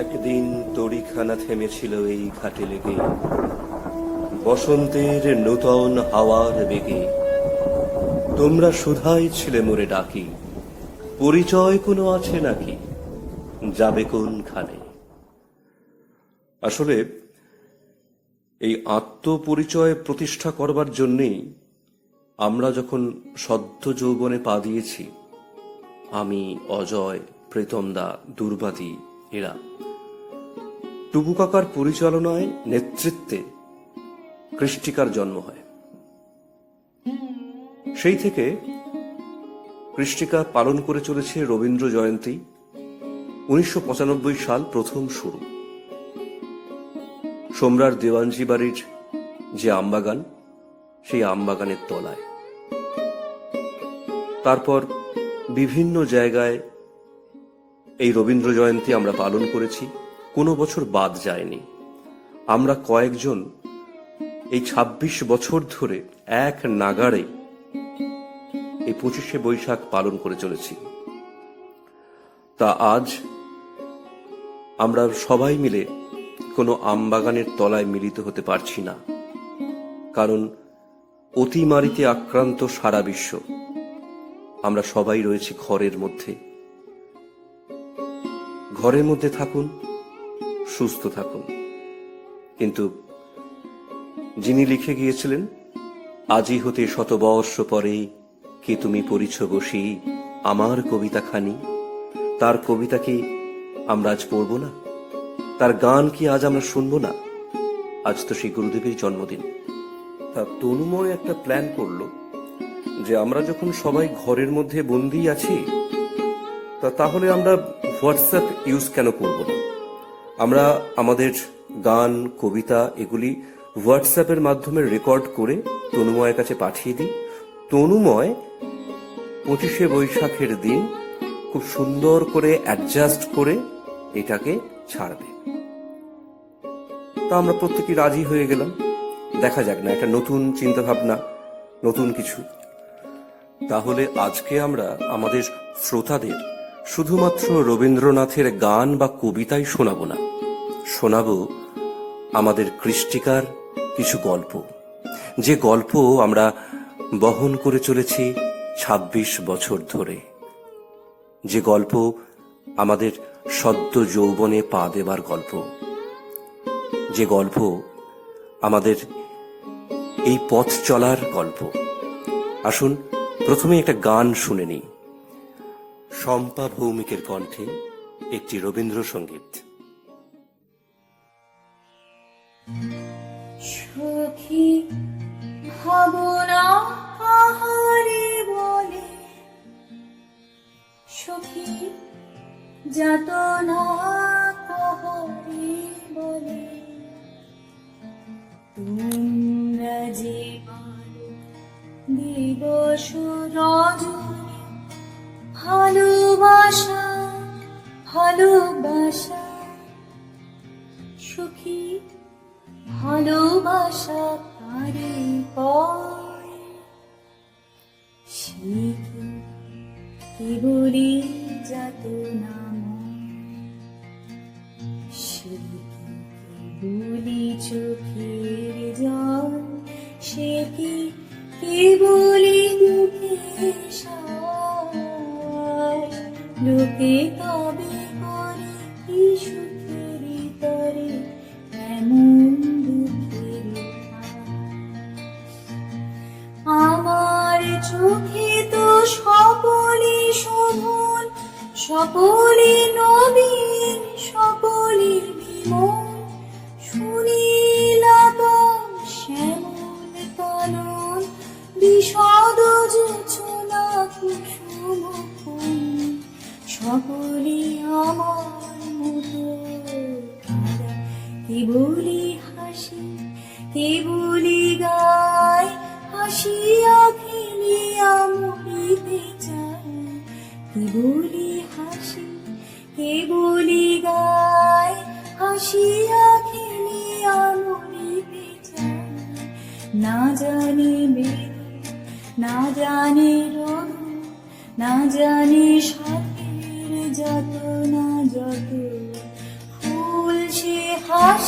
একদিন তড়িখানা থেমেছিল এই ঘাটে লেগে, বসন্তের নূতন হাওয়ার বেগে। তোমরা সুধাই ছিলে মোরে ডাকি, পরিচয় কোনো আছে নাকি, যাবে কোনখানে? আসলে এই আত্মপরিচয় প্রতিষ্ঠা করবার জন্যেই আমরা যখন সদ্য যৌবনে পা দিয়েছি, আমি, অজয়, প্রীতমদা, দুর্বাদী এরা টুবু কাকার পরিচালনায় নেতৃত্বে কৃষ্টিকার জন্ম হয়। সেই থেকে কৃষ্টিকা পালন করে চলেছে রবীন্দ্র জয়ন্তী। 1995 সাল প্রথম শুরু। সোমরার দেওয়ানজি বাড়ির যে আমবাগান, সেই আমবাগানের তলায়। তারপর বিভিন্ন জায়গায় এই রবীন্দ্র জয়ন্তী আমরা পালন করেছি, কোনো বছর বাদ যায়নি। আমরা কয়েকজন এই 26 বছর ধরে এক নাগাড়ে এই 25শে বৈশাখ পালন করে চলেছি। তা আজ আমরা সবাই মিলে কোনো আমবাগানের তলায় মিলিত হতে পারছি না, কারণ অতিমারিতে আক্রান্ত সারা বিশ্ব। আমরা সবাই রয়েছি ঘরের মধ্যে। ঘরের মধ্যে থাকুন, সুস্থ থাকুন। কিন্তু যিনি লিখে গিয়েছিলেন, আজি হতে শতবর্ষ পরে কে তুমি পড়িছ বসি আমার কবিতা খানি, তার কবিতা কি আমরা আজ পড়ব না? তার গান কি আজ আমরা শুনবো না? আজ তো সেই গুরুদেবের জন্মদিন। তা তনুময় একটা প্ল্যান করলো যে আমরা যখন সবাই ঘরের মধ্যে বন্দি আছি, তাহলে আমরা হোয়াটসঅ্যাপ ইউজ কেন করব না? আমরা আমাদের গান, কবিতা এগুলি হোয়াটসঅ্যাপের মাধ্যমে রেকর্ড করে তনুময়ের কাছে পাঠিয়ে দিই। তনুময় 25শে বৈশাখের দিন খুব সুন্দর করে অ্যাডজাস্ট করে এটাকে ছাড়বে। তা আমরা প্রত্যেকেই রাজি হয়ে গেলাম। দেখা যাক না, একটা নতুন চিন্তা ভাবনা, নতুন কিছু। তাহলে আজকে আমরা আমাদের শ্রোতাদের শুধুমাত্র রবীন্দ্রনাথের গান বা কবিতাই শোনাবো না, শোনাবো আমাদের কৃষ্টিকার কিছু গল্প, যে গল্প আমরা বহন করে চলেছি 26 বছর ধরে, যে গল্প আমাদের সদ্য যৌবনে পা দেবার গল্প, যে গল্প আমাদের এই পথ চলার গল্প। আসুন প্রথমে একটা গান শুনে নিই, শম্পা ভৌমিকের কণ্ঠে একটি রবীন্দ্রসঙ্গীত। সখী ভাবনা কাহারে বলে, সখী যাতনা কাহারে বলে, তোমরা যে দিবস রজনী ভালোবাসা ভালোবাসা, সখী ভালোবাসা কারে কয়, সে কেবলি যাতনাময়, সে কেবলি চোখের জল, সে কি কেবলি দুঃখের সায়, লোকে তবে করে কি সুখের তরে এমন দুঃখের আমার চোখে তো সকলই শোভন, সকলই নবীন, সকলই বিমল, সুনীলাতম শ্যামল তনন, বিশদ যোছনা কুসুম ফুল, সকলই আমার মতো। কেবলি হাসি কেবলি গায়, হাসিয়া খেলিয়া মরিতে চায়, কেবলি হাসি কেবলি গায়, হাসিয়া খেলিয়া মরিতে চায়। না জানি বেদ, না জানি রোগ, না জানি সাথের যত না যত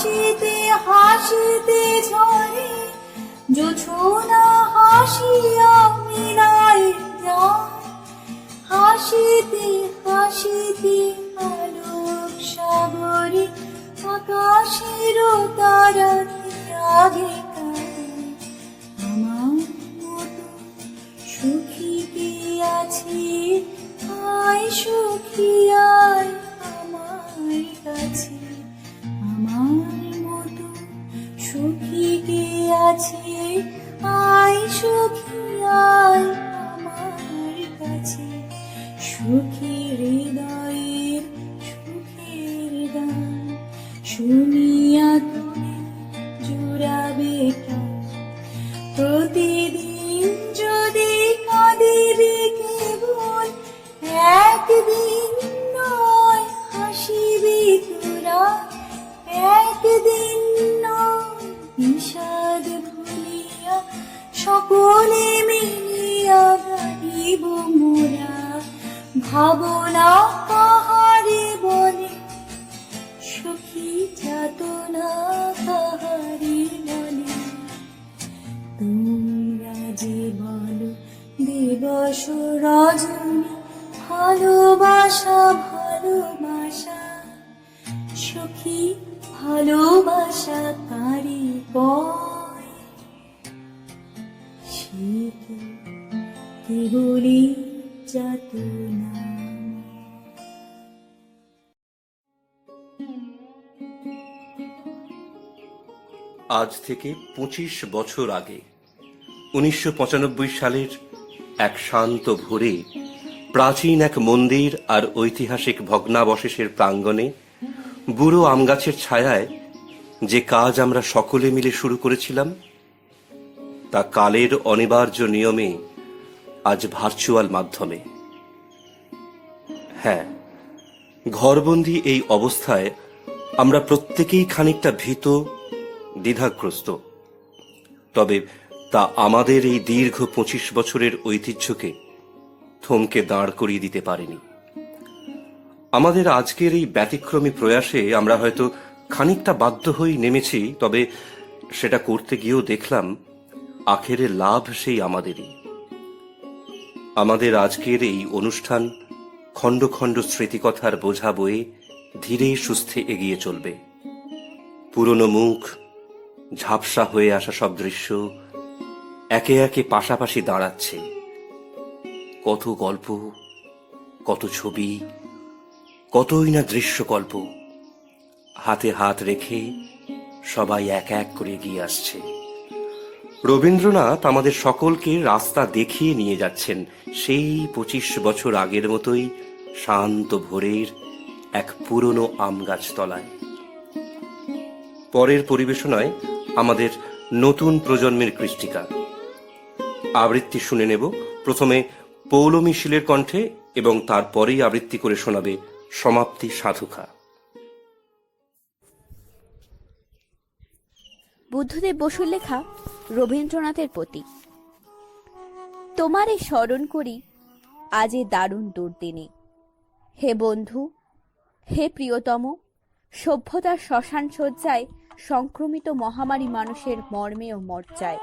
হাসিতে হাসিতে ঝরে জোছনা হাসিয়া মিলায় যায়, হাসিতে হাসিতে আলোক সাগরে আকাশের তারাতে আগে কায়। আমার মতো সুখী কে আছে, আয় সুখী আয় আমার কাছে। আমার মতো সুখী কে আছে, আয় সুখী আয় আমার কাছে। সুখী হৃদয়ের সুখের গান শুনিয়া তুমি জুড়াবে প্রাণ। প্রতিদিন যদি কাঁদিবে কেবল, একদিন নয় হাসিবি তোরা, একদিন নয় বিষাদ ভুলিয়া সকলে মিলিয়া গাইব মোরা। ভাবনা কাহারে বলে, সুখী যাতনা কাহারে বলে। তোমরা যে বলো দিবস রজনী, ভালোবাসা ভালোবাসা, সুখী ভালোবাসা কারে কয়? সে কি কেবলই যাতনা। আজ থেকে 25 বছর আগে 1995 সালের এক শান্ত ভোরে প্রাচীন এক মন্দির আর ঐতিহাসিক ভগ্নাবশেষের প্রাঙ্গণে বুড়ো আমগাছের ছায়ায় যে কাজ আমরা সকলে মিলে শুরু করেছিলাম, তা কালের অনিবার্য নিয়মে আজ ভার্চুয়াল মাধ্যমে। হ্যাঁ, ঘরবন্দি এই অবস্থায় আমরা প্রত্যেকেই খানিকটা ভীত, দ্বিধাগ্রস্ত। তবে তা আমাদের এই দীর্ঘ 25 বছরের ঐতিহ্যকে থমকে দাঁড় করিয়ে দিতে পারেনি। আমাদের আজকের এই ব্যতিক্রমী প্রয়াসে আমরা হয়তো খানিকটা বাধ্য হয়েই নেমেছি, তবে সেটা করতে গিয়েও দেখলাম আখেরে লাভ সেই আমাদেরই। আমাদের আজকের এই অনুষ্ঠান খণ্ড খণ্ড স্মৃতিকথার বোঝা বয়ে ধীরে সুস্থে এগিয়ে চলবে। পুরনো মুখ, ঝাপসা হয়ে আসা সব দৃশ্য একে একে পাশাপাশি দাঁড়াচ্ছে। কত গল্প, কত ছবি, কতই না দৃশ্যকল্প হাতে হাত রেখে সবাই এক এক করে এগিয়ে আসছে। রবীন্দ্রনাথ আমাদের সকলকে রাস্তা দেখিয়ে নিয়ে যাচ্ছেন সেই 25 বছর আগের মতোই শান্ত ভোরের এক পুরনো আম গাছ তলায়। পরের পরিবেশনায় আমাদের নতুন প্রজন্মের কৃষ্টিকা আবৃত্তি শুনে নেব। প্রথমে পৌলমী শীলের কণ্ঠে এবং তারপরেই আবৃত্তি করে শোনাবে সমাপ্তি সাধুখা। বুদ্ধদেব বসুর লেখা রবীন্দ্রনাথের প্রতি। তোমারে স্মরণ করি আজ এ দারুণ দুর্দিনে, হে বন্ধু, হে প্রিয়তম। সভ্যতার শ্মশান সজ্জায় সংক্রমিত মহামারী মানুষের মর্মে ও মর্যায়।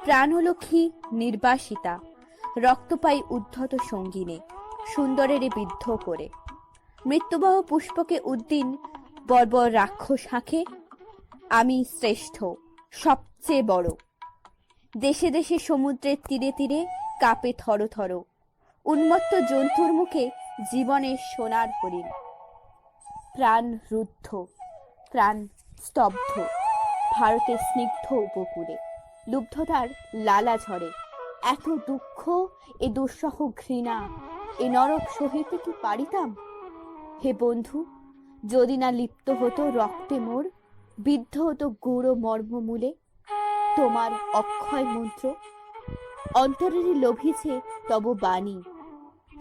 প্রাণলক্ষ্মী নির্বাসিতা, রক্তপাই উদ্ধত সঙ্গিনে, সুন্দরের বিদ্ধ করে। মৃত্যুবহ পুষ্পকে উদ্দিন বর্বর রাক্ষস হাঁকে, আমি শ্রেষ্ঠ, সবচেয়ে বড়। দেশে দেশে সমুদ্রের তীরে তীরে কাঁপে থর থর, উন্মত্ত জন্তুর মুখে জীবনের সোনার হরিণ। প্রাণ রুদ্ধ, প্রাণ স্তব্ধ, ভারতের স্নিগ্ধ উপকূলে লুব্ধতার লালা ঝরে। এত দুঃখ, এ দুঃসহ ঘৃণা, এ নরক সহিতে কি পারিতাম? হে বন্ধু, যদি না লিপ্ত হতো রক্তে মোর, বিদ্ধ হতো গূঢ় মর্মমূলে তোমার অক্ষয় মন্ত্র। অন্তরেরই লোভিছে তব বাণী,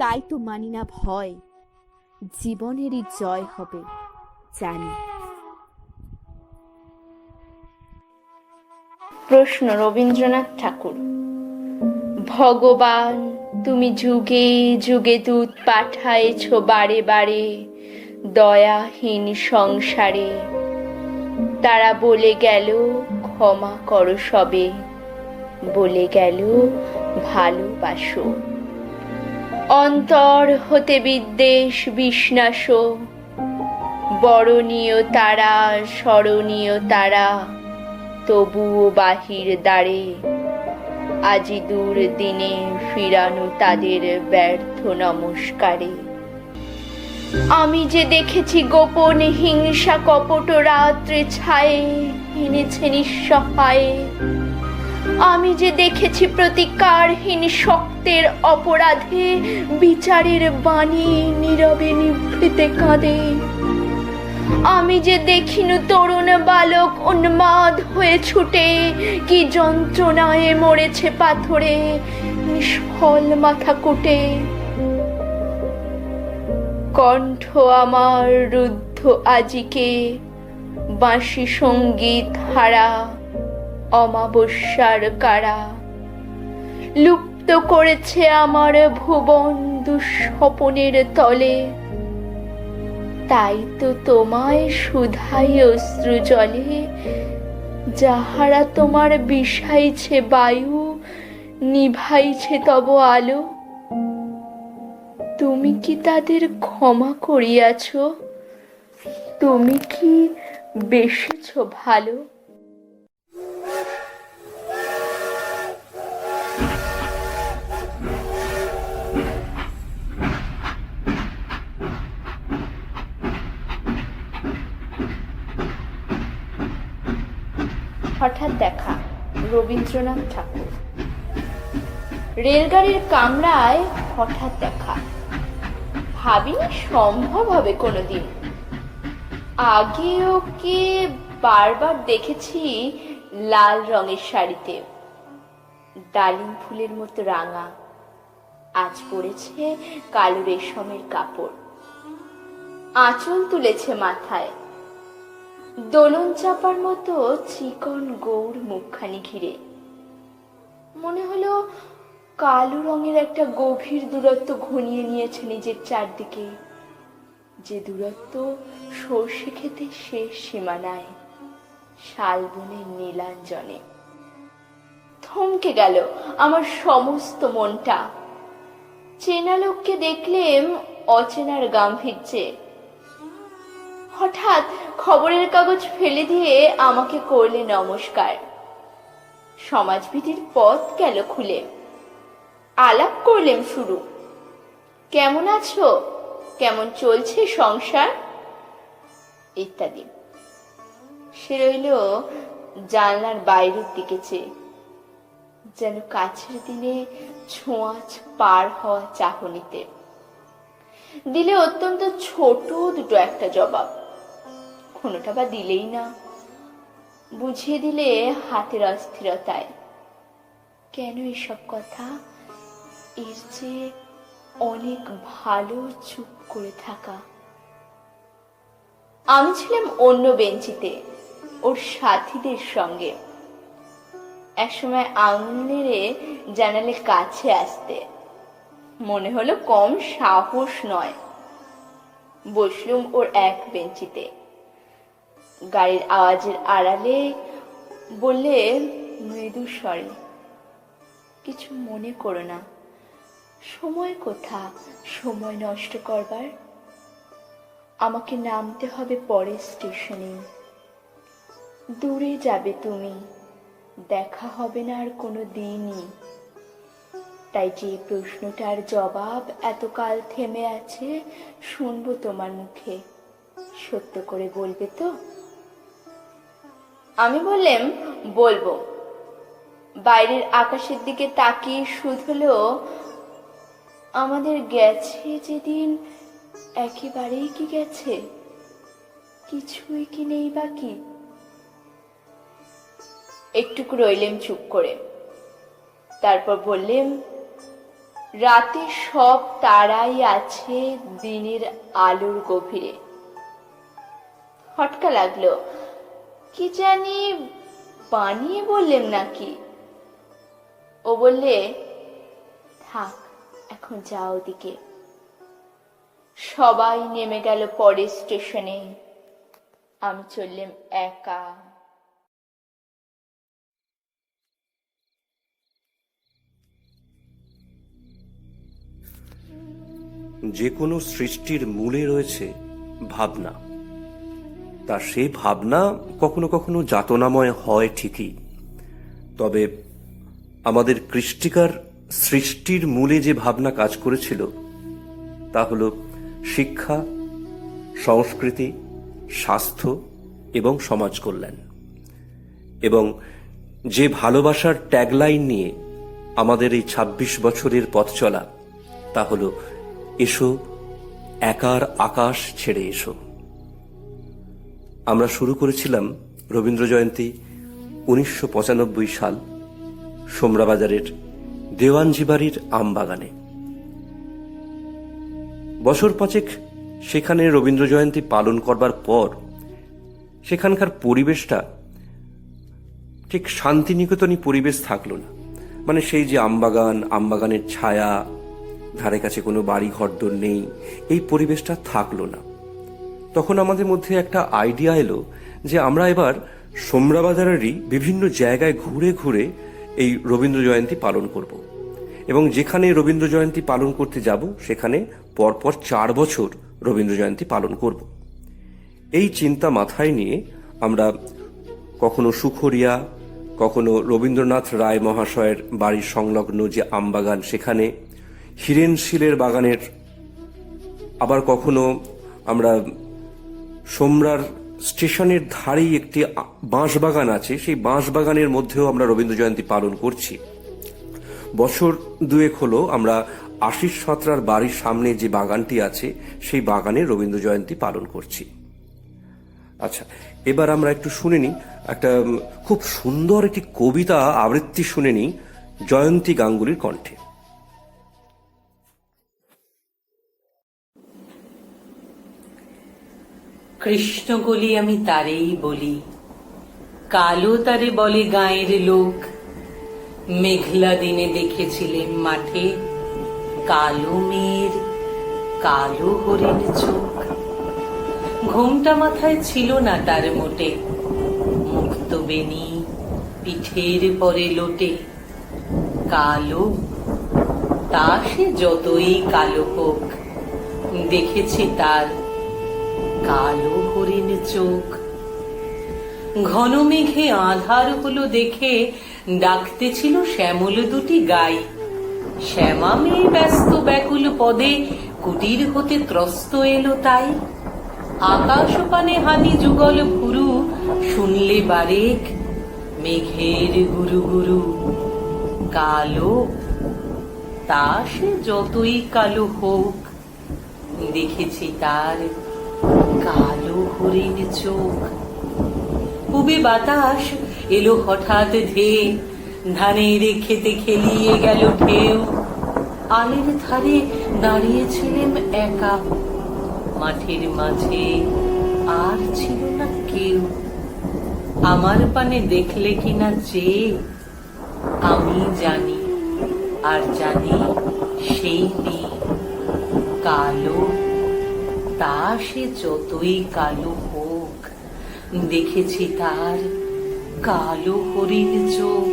তাই তো মানি না ভয়, জীবনেরই জয় হবে জানি। প্রশ্ন রবীন্দ্রনাথ ঠাকুর। ভগবান তুমি যুগে যুগে দূত পাঠায়েছ বারে বারে দয়াহীন সংসারে। তারা বলে গেল ক্ষমা করো সবে, বলে গেল ভালোবাসো। অন্তর হতে বিদ্বেষ বিষ্ণাস, বরণীয় তারা স্মরণীয় তারা, তবুও বাহির দ্বারে আজি দূর দিনে ফিরানো তাদের ব্যর্থ নমস্কারে। আমি যে দেখেছি গোপন হিংসা কপট রাত্রে ছায়ে এনেছে নিঃসহায়ে, আমি যে দেখেছি প্রতিকারহীন শক্তের অপরাধে বিচারের বাণী নীরবে নিভৃতে কাঁদে। আমি যে দেখিনু তরুণ বালক উন্মাদ হয়ে ছুটে কি যন্ত্রণায় মরেছে পাথরে নিষ্ফল মাথা কুটে। কণ্ঠ আমার রুদ্ধ আজিকে বাঁশি সঙ্গীত হারা অমাবস্যার কারা। লুপ্ত করেছে আমার ভুবন দুঃস্বপনের তলে, তাই তো তোমায় শুধাই অশ্রু জলে। যাহারা তোমার বিষাইছে বায়ু নিভাইছে তব আলো, তুমি কি তাদের ক্ষমা করিয়াছ? তুমি কি বেসেছ ভালো? হঠাৎ দেখা রবীন্দ্রনাথ ঠাকুর। রেলগাড়ির কামরায় হঠাৎ দেখা, ভাবিনি সম্ভব হবে কোনোদিন। আগে ওকে বারবার দেখেছি লাল রঙের শাড়িতে, ডালিম ফুলের মতো রাঙা। আজ পরেছে কালো রেশমের কাপড়, আঁচল তুলেছে মাথায়, দোলন চাপার মতো চিকন গৌর মুখখানি ঘিরে। মনে হলো কালো রঙের একটা গভীর দূরত্ব ঘনিয়ে নিয়েছে নিজের চারদিকে, যে দূরত্ব সর্ষে খেতে শেষ সীমানায়, শালবনের নীলাঞ্জনে। থমকে গেল আমার সমস্ত মনটা। চেনা লোককে দেখলেম অচেনার গাম্ভীর্যে। হঠাৎ খবরের কাগজ ফেলে দিয়ে আমাকে করলে নমস্কার। সমাজবিধির পথ গেল খুলে। আলাপ করলেম শুরু। কেমন আছো, কেমন চলছে সংসার ইত্যাদি। সে রইল জানলার বাইরের দিকে চেয়ে, যেন কাছের দিনে ছোঁয়াচ পার হওয়া চাহনিতে। দিলে অত্যন্ত ছোট দুটো একটা জবাব, কোনোটা বা দিলেই না, বুঝিয়ে দিলে হাতের অস্থিরতায়। কেন এসব কথা? এর চেয়ে অনেক ভালো চুপ করে থাকা। আমি ছিলাম অন্য বেঞ্চিতে ওর সাথীদের সঙ্গে। একসময় আঙুল নেড়ে জানালে কাছে আসতে, মনে হলো কম সাহস নয়। বসলুম ওর এক বেঞ্চিতে। গাড়ির আওয়াজের আড়ালে বললে মৃদু স্বরে, কিছু মনে করো না, সময় কোথা সময় নষ্ট করবার। আমাকে নামতে হবে পরের স্টেশনে, দূরে যাবে তুমি, দেখা হবে না আর কোনো দিনই। তাই যে প্রশ্নটার জবাব এতকাল থেমে আছে শুনবো তোমার মুখে, সত্য করে বলবে তো? আমি বললাম বলবো। বাইরের আকাশের দিকে তাকিয়ে শুধলো, আমাদের গেছে যেদিন একেবারেই কি গেছে, কিছুই কি নেই বাকি। একটুকু রইলেম চুপ করে, তারপর বললেম, রাতে সব তারাই আছে দিনের আলোর গভীরে। হটকা লাগলো, কি জানি বানিয়ে বললেম নাকি। ও বললে, থাক এখন যাও দিকে। সবাই নেমে গেল পরের স্টেশনে। আমি চললাম একা। যে কোনো সৃষ্টির মূলে রয়েছে ভাবনা। তা সেই ভাবনা কখনো কখনো যাতনাময় হয় ঠিকই, তবে আমাদের কৃষ্টিকার সৃষ্টির মূলে যে ভাবনা কাজ করেছিল তা হল শিক্ষা, সংস্কৃতি, স্বাস্থ্য এবং সমাজ কল্যাণ। এবং যে ভালোবাসার ট্যাগলাইন নিয়ে আমাদের এই ২৬ বছরের পথ চলা তা হল এসো একার আকাশ ছেড়ে এসো। আমরা শুরু করেছিলাম রবীন্দ্র জয়ন্তী ১৯৯৫ সাল সোমরাবাজারের দেওয়ানজি বাড়ির আমবাগানে। বছর পাঁচেক সেখানে রবীন্দ্র জয়ন্তী পালন করবার পর সেখানকার পরিবেশটা ঠিক শান্তিনিকেতনী পরিবেশ থাকলো না। মানে সেই যে আমবাগান, আমবাগানের ছায়া, ধারে কাছে কোনো বাড়ি ঘরদোর নেই, এই পরিবেশটা থাকলো না। তখন আমাদের মধ্যে একটা আইডিয়া এলো যে আমরা এবার সোমরাবাজারেরই বিভিন্ন জায়গায় ঘুরে ঘুরে এই রবীন্দ্র জয়ন্তী পালন করব, এবং যেখানে রবীন্দ্র জয়ন্তী পালন করতে যাব সেখানে পরপর ৪ বছর রবীন্দ্র জয়ন্তী পালন করব। এই চিন্তা মাথায় নিয়ে আমরা কখনো সুখরিয়া, কখনো রবীন্দ্রনাথ রায় মহাশয়ের বাড়ির সংলগ্ন যে আমবাগান সেখানে, হিরেনশিলের বাগানের, আবার কখনো আমরা সোমরার স্টেশনের ধারেই একটি বাঁশবাগান আছে, সেই বাঁশবাগানের মধ্যেও আমরা রবীন্দ্র জয়ন্তী পালন করছি। বছর দুয়েক হলো আমরা আশিস সাঁতরার বাড়ির সামনে যে বাগানটি আছে সেই বাগানে রবীন্দ্র জয়ন্তী পালন করছি। আচ্ছা, এবার আমরা একটু শুনে নিই, একটা খুব সুন্দর একটি কবিতা আবৃত্তি শুনে নিই জয়ন্তী গাঙ্গুলির কণ্ঠে। কৃষ্ণ বলি আমি তারেই বলি, কালো তারে বলে গাঁয়ের লোক। মেঘলা দিনে দেখেছিলেন মাঠে কালো মেয়ের কালো হরিণ চোখ। ঘোমটা মাথায় ছিল না তার মোটে, মুক্ত বেনি পিঠের পরে লোটে। কালো তা সে যতই কালো হোক, দেখেছি তার কালো হরিণ চোখ। ঘন মেঘে আঁধার হলো দেখে ডাকতেছিল শ্যামল দুটি গাই। শ্যামা মেয়ে ব্যস্ত ব্যাকুল পদে কুটির হতে ত্রস্ত এলো তাই। আকাশ পানে হানি যুগল ভুরু, শুনলে বারেক মেঘের গুরু গুরু। কালো তা সে যতই কালো হোক, দেখেছি তার কালো হরিণ চোখ। পুবে বাতাস এলো হঠাৎ ধেয়ে, ধানের খেতে খেলিয়ে গেল ঢেউ। আলের ধারে দাঁড়িয়েছিলেন একা, মাঠের মাঝে আর ছিল না কেউ। আমার পানে দেখলে কিনা চেয়ে, আমি জানি আর জানি সেই মেয়ে কালো। তা সে যতই কালো হোক, দেখেছি তার কালো হরিণ চোখ।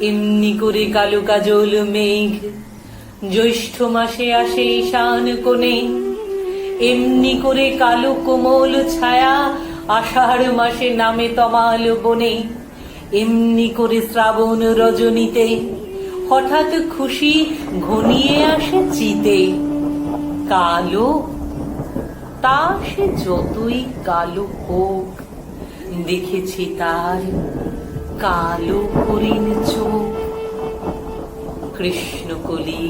এমনি করে কালো কাজল মেঘ জ্যৈষ্ঠ মাসে আসে ঈশান কোণে। এমনি করে কালো কোমল ছায়া আষাঢ় মাসে নামে তমাল বনে। এমনি করে শ্রাবণ রজনীতে হঠাৎ খুশি ঘনিয়ে আসে চিতে। কালো তা সে যতই কালো হোক, দেখেছি তার কালো হরিণ চোখ। কৃষ্ণকলি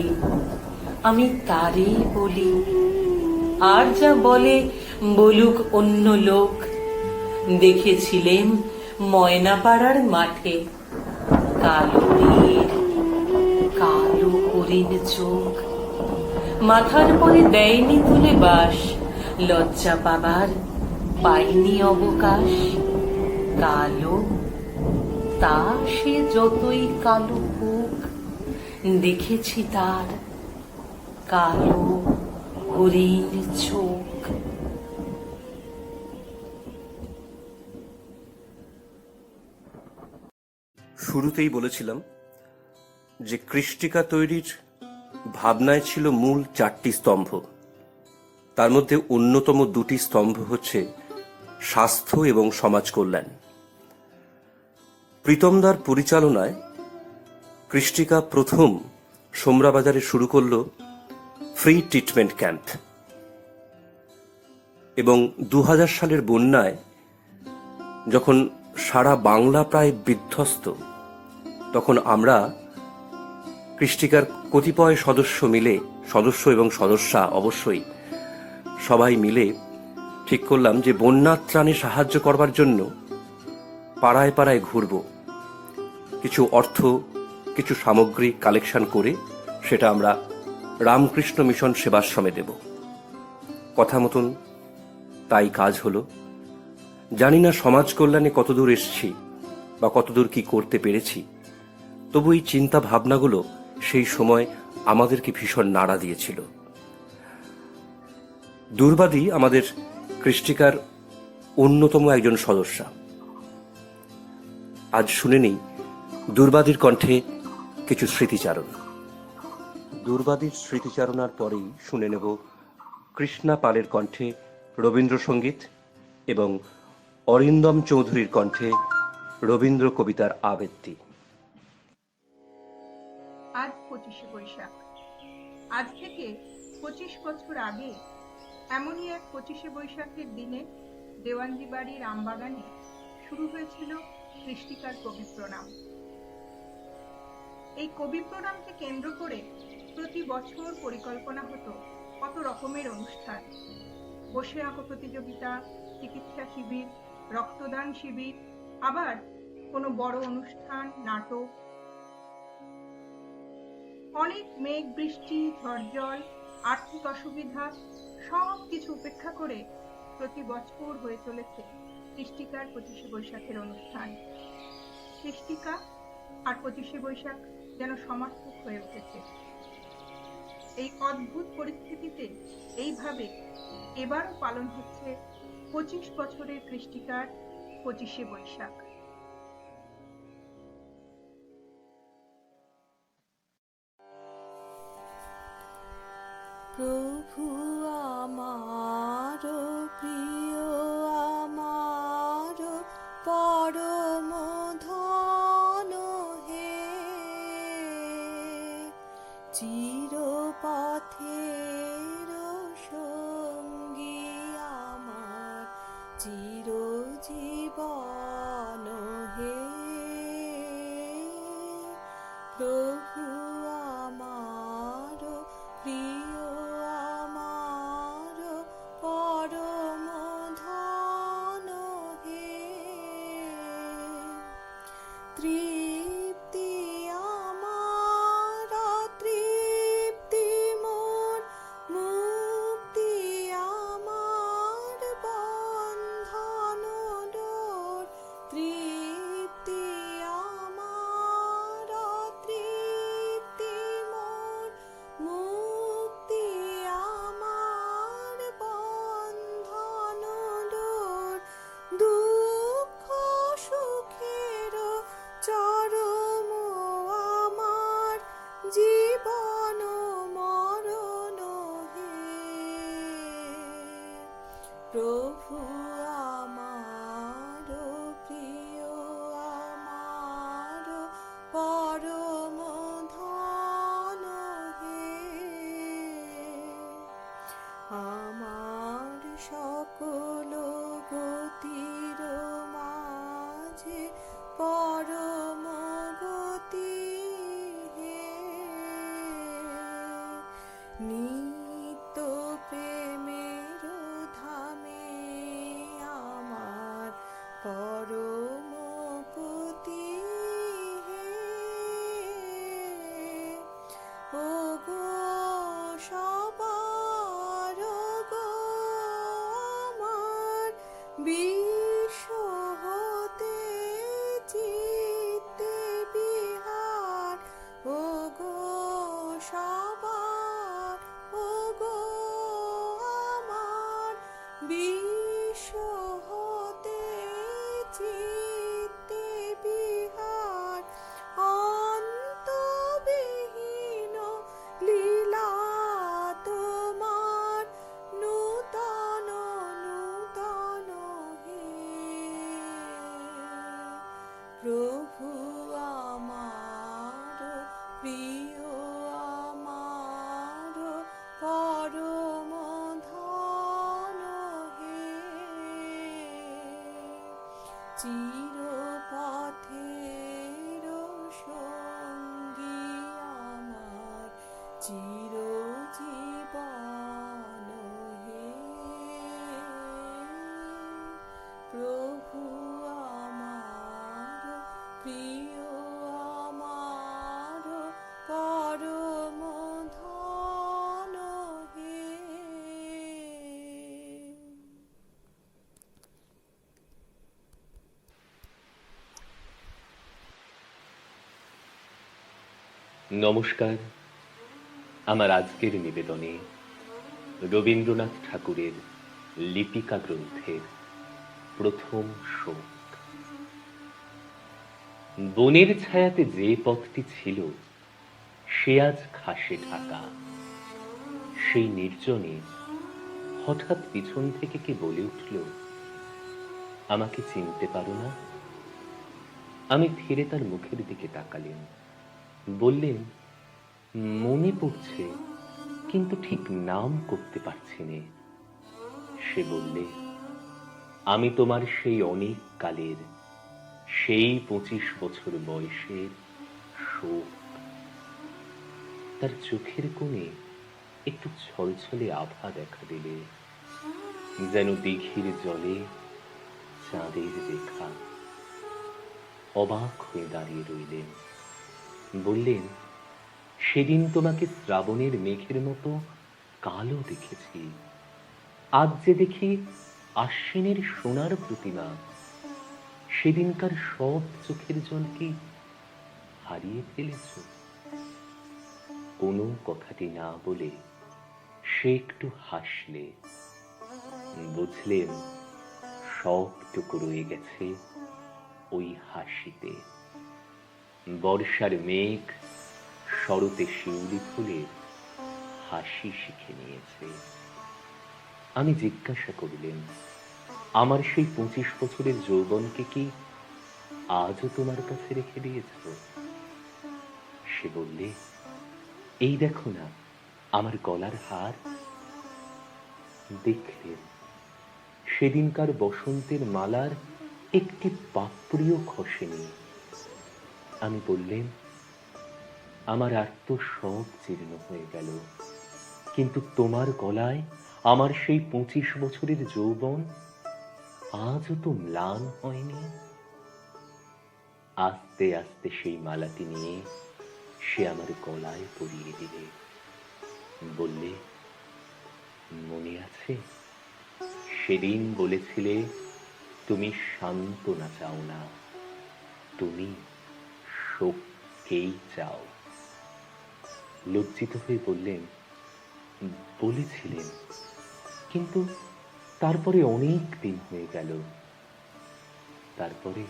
আমি তারই বলি, আর যা বলে বলুক অন্য লোক। দেখেছিলেন ময়নাপাড়ার মাঠে কালো মেয়ের কালো হরিণ চোখ। মাথার পরে দেয়নি তুলে বাস, লজ্জা পাবার পাইনি অবকাশ। কালো তা সে যতই কালো হোক, দেখেছি তার কালো হরিণ চোখ। শুরুতেই বলেছিলাম যে কৃষ্টিকা তৈরির ভাবনায় ছিল মূল 4টি স্তম্ভ। তার মধ্যে অন্যতম 2টি স্তম্ভ হচ্ছে স্বাস্থ্য এবং সমাজ কল্যাণ। প্রীতমদার পরিচালনায় কৃষ্টিকা প্রথম সোমরাবাজারে শুরু করল ফ্রি ট্রিটমেন্ট ক্যাম্প, এবং 2000 সালের বন্যায় যখন সারা বাংলা প্রায় বিধ্বস্ত, তখন আমরা কৃষ্টিকার কতিপয় সদস্য এবং সদস্যা অবশ্যই সবাই মিলে ঠিক করলাম যে বন্যা ত্রাণে সাহায্য করবার জন্য পাড়ায় পাড়ায় ঘুরব, কিছু অর্থ, কিছু সামগ্রী কালেকশন করে সেটা আমরা রামকৃষ্ণ মিশন সেবাশ্রমে দেব। কথা মতন তাই কাজ হলো। জানি না সমাজ কল্যাণে কতদূর এসেছি বা কতদূর কি করতে পেরেছি, তবু এই চিন্তা ভাবনাগুলো সেই সময় আমাদেরকে ভীষণ নাড়া দিয়েছিল। দুর্বাদী আমাদের কৃষ্টিকার অন্যতম একজন সদস্যা। আজ শুনে নিই দুর্বাদীর কণ্ঠে কিছু স্মৃতিচারণ। দুর্বাদীর স্মৃতিচারণার পরেই শুনে নেব কৃষ্ণা পালের কণ্ঠে রবীন্দ্রসঙ্গীত এবং অরিন্দম চৌধুরীর কণ্ঠে রবীন্দ্র কবিতার আবৃত্তি। আজ 25শে বৈশাখ। আজ থেকে 25 বছর আগে এমনই এক 25শে বৈশাখের দিনে দেওয়ানজি বাড়ির আমবাগানে শুরু হয়েছিল কৃষ্টিকার কবি প্রণাম। এই কবি প্রণামকে কেন্দ্র করে প্রতি বছর পরিকল্পনা হতো কত রকমের অনুষ্ঠান, বসে আঁকো প্রতিযোগিতা, চিকিৎসা শিবির, রক্তদান শিবির, আবার কোনো বড় অনুষ্ঠান, নাটক। অনেক মেঘ বৃষ্টি, ঝড়জল, আর্থিক অসুবিধা সব কিছু উপেক্ষা করে প্রতি বছর হয়ে চলেছে কৃষ্টিকার 25শে বৈশাখের অনুষ্ঠান। কৃষ্টিকা আর 25শে বৈশাখ যেন সমার্থক হয়ে উঠেছে। এই অদ্ভুত পরিস্থিতিতে এইভাবে এবারও পালন হচ্ছে 25 বছরের কৃষ্টিকার 25শে বৈশাখ। প্রভু আমার প্রিয়, আমার পরম ধন হে, চিরপথের সঙ্গী আমার, চিরজীবন হে। প্রভু আমার প্রিয়, আমার পরম ধন হে, তৃপ্তি আমার, তৃপ্তি মোর, মুক্তি আমার বন্ধন ডোর, তৃপ্তি আমার, তৃপ্তি মোর, মুক্তি আমার বন্ধন ডোর, দুঃখ সুখের চরম আমার জীবন মরণ হে। প্রভু আমার প্রিয়, আমার পরম ধন হে, আমার সকল গতির মাঝে পরম গতি হে, নিত্য প্রেমের ধামে আমার পরম পতি হে। ও গো সবার গো আমার, বিশ্ব হতে চিত্তে বিহার, ও গো সবার, ও প্রভু আমার প্রিয় আমার পরম ধন হে চিরপথের সঙ্গী আমার চিরজীবন হে প্রভু আমার প্রিয় আমার পরম ধন হে। নমস্কার। আমার আজকের নিবেদনে রবীন্দ্রনাথ ঠাকুরের লিপিকা গ্রন্থের প্রথম শোক। বনের ছায়াতে যে পথটি ছিল সে আজ ঘাসে ঢাকা। সেই নির্জনে হঠাৎ পিছন থেকে কে বলে উঠল, আমাকে চিনতে পারো না? আমি ফিরে তার মুখের দিকে তাকালেন। বললেন, মনে পড়ছে কিন্তু ঠিক নাম করতে পারছি নে। সে বললে, আমি তোমার সেই অনেক কালের, সেই 25 বছর বয়সের শোক। তার চোখের কোণে একটু ছলছলে আভা দেখা দিলে, যেন দিঘির জলে চাঁদের রেখা। অবাক হয়ে দাঁড়িয়ে রইলেন। বললেন, সেদিন তোমাকে শ্রাবণের মেঘের মতো কালো দেখেছি, আজ যে দেখি আশ্বিনের সোনার প্রতিমা। সেদিনকার সব চোখের জল কি হারিয়ে ফেলেছ? কোনো কথাটি না বলে সে একটু হাসলে। বুঝলেন, সবটুকু রয়ে গেছে ওই হাসিতে। বর্ষার মেঘ শরতে শিউলি ফুলে হাসি শিখে নিয়েছে। আমি জিজ্ঞাসা করিলেন, আমার সেই 25 বছরের যৌবনকে কি আজও তোমার কাছে রেখে দিয়েছ? সে বললে, এই দেখো না আমার গলার হার। দেখলেন, সেদিনকার বসন্তের মালার একটি পাপড়িও খসেনি। আমি বললেন, আমার আর তো সব জীর্ণ হয়ে গেল, কিন্তু তোমার গলায় আমার সেই 25 বছরের যৌবন আজও তো ম্লান হয়নি। আস্তে আস্তে সেই মালাটি নিয়ে সে আমার গলায় পরিয়ে দিলে। বললে, মনে আছে সেদিন বলেছিলে তুমি সান্ত্বনা চাও না, তুমি শোককেই চাও। লজ্জিত হয়ে বললেন, বলেছিলেন, কিন্তু তারপরে অনেক দিন হয়ে গেল। তারপরে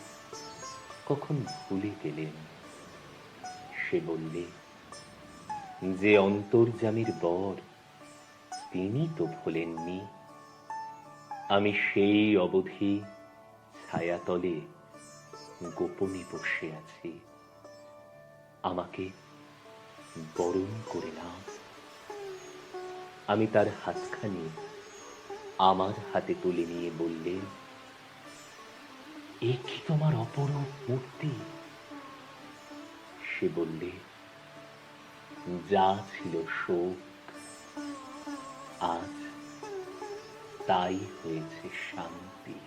কখন ভুলে গেলেন? সে বললে, যে অন্তর্যামীর বর তিনি তো ভোলেননি। আমি সেই অবধি ছায়াতলে গোপনে বসে আছি। আমাকে বরণ করে নাও। আমি তার হাতখানি আমার হাতে তুলে নিয়ে বললেন, এ কি তোমার অপরূপ মূর্তি? সে বললে, যা ছিল শোক আজ তাই হয়েছে শান্তি।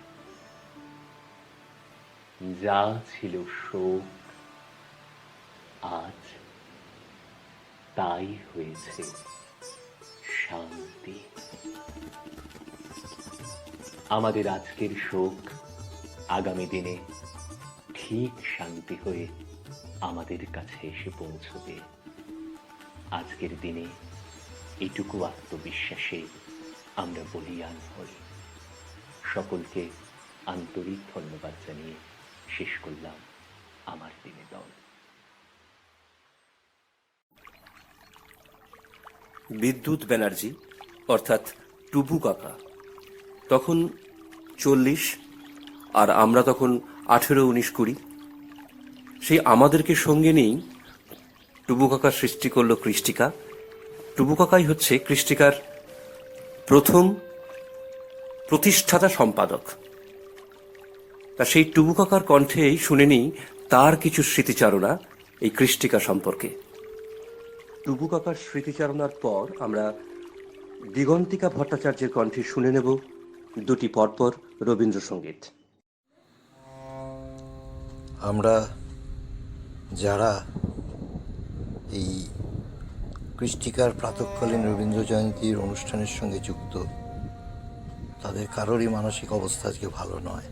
যা ছিল শোক আজ তাই হয়েছে শান্তি। আমাদের আজকের শোক আগামী দিনে ঠিক শান্তি হয়ে আমাদের কাছে এসে পৌঁছবে। আজকের দিনে এটুকু আত্মবিশ্বাসে আমরা বলিয়ান হই। সকলকে আন্তরিক ধন্যবাদ জানিয়ে শেষ করলাম আমার নিবেদন। বিদ্যুৎ ব্যানার্জি অর্থাৎ টুবু কাকা তখন 40 আর আমরা তখন 18, 19, 20। সেই আমাদেরকে সঙ্গে নিয়েই টুবু কাকা সৃষ্টি করলো কৃষ্টিকা। টুবু কাকাই হচ্ছে কৃষ্টিকার প্রথম প্রতিষ্ঠাতা সম্পাদক। তা সেই টুবু কাকার কণ্ঠেই শুনে নিই তার কিছু স্মৃতিচারণা এই কৃষ্টিকা সম্পর্কে। টুবু কাকার স্মৃতিচারণার পর আমরা দিগন্তিকা ভট্টাচার্যের কণ্ঠে শুনে নেব দুটি পরপর রবীন্দ্রসঙ্গীত। আমরা যারা এই কৃষ্টিকার প্রাতঃকালীন রবীন্দ্র জয়ন্তীর অনুষ্ঠানের সঙ্গে যুক্ত, তাদের কারোরই মানসিক অবস্থা আজকে ভালো নয়।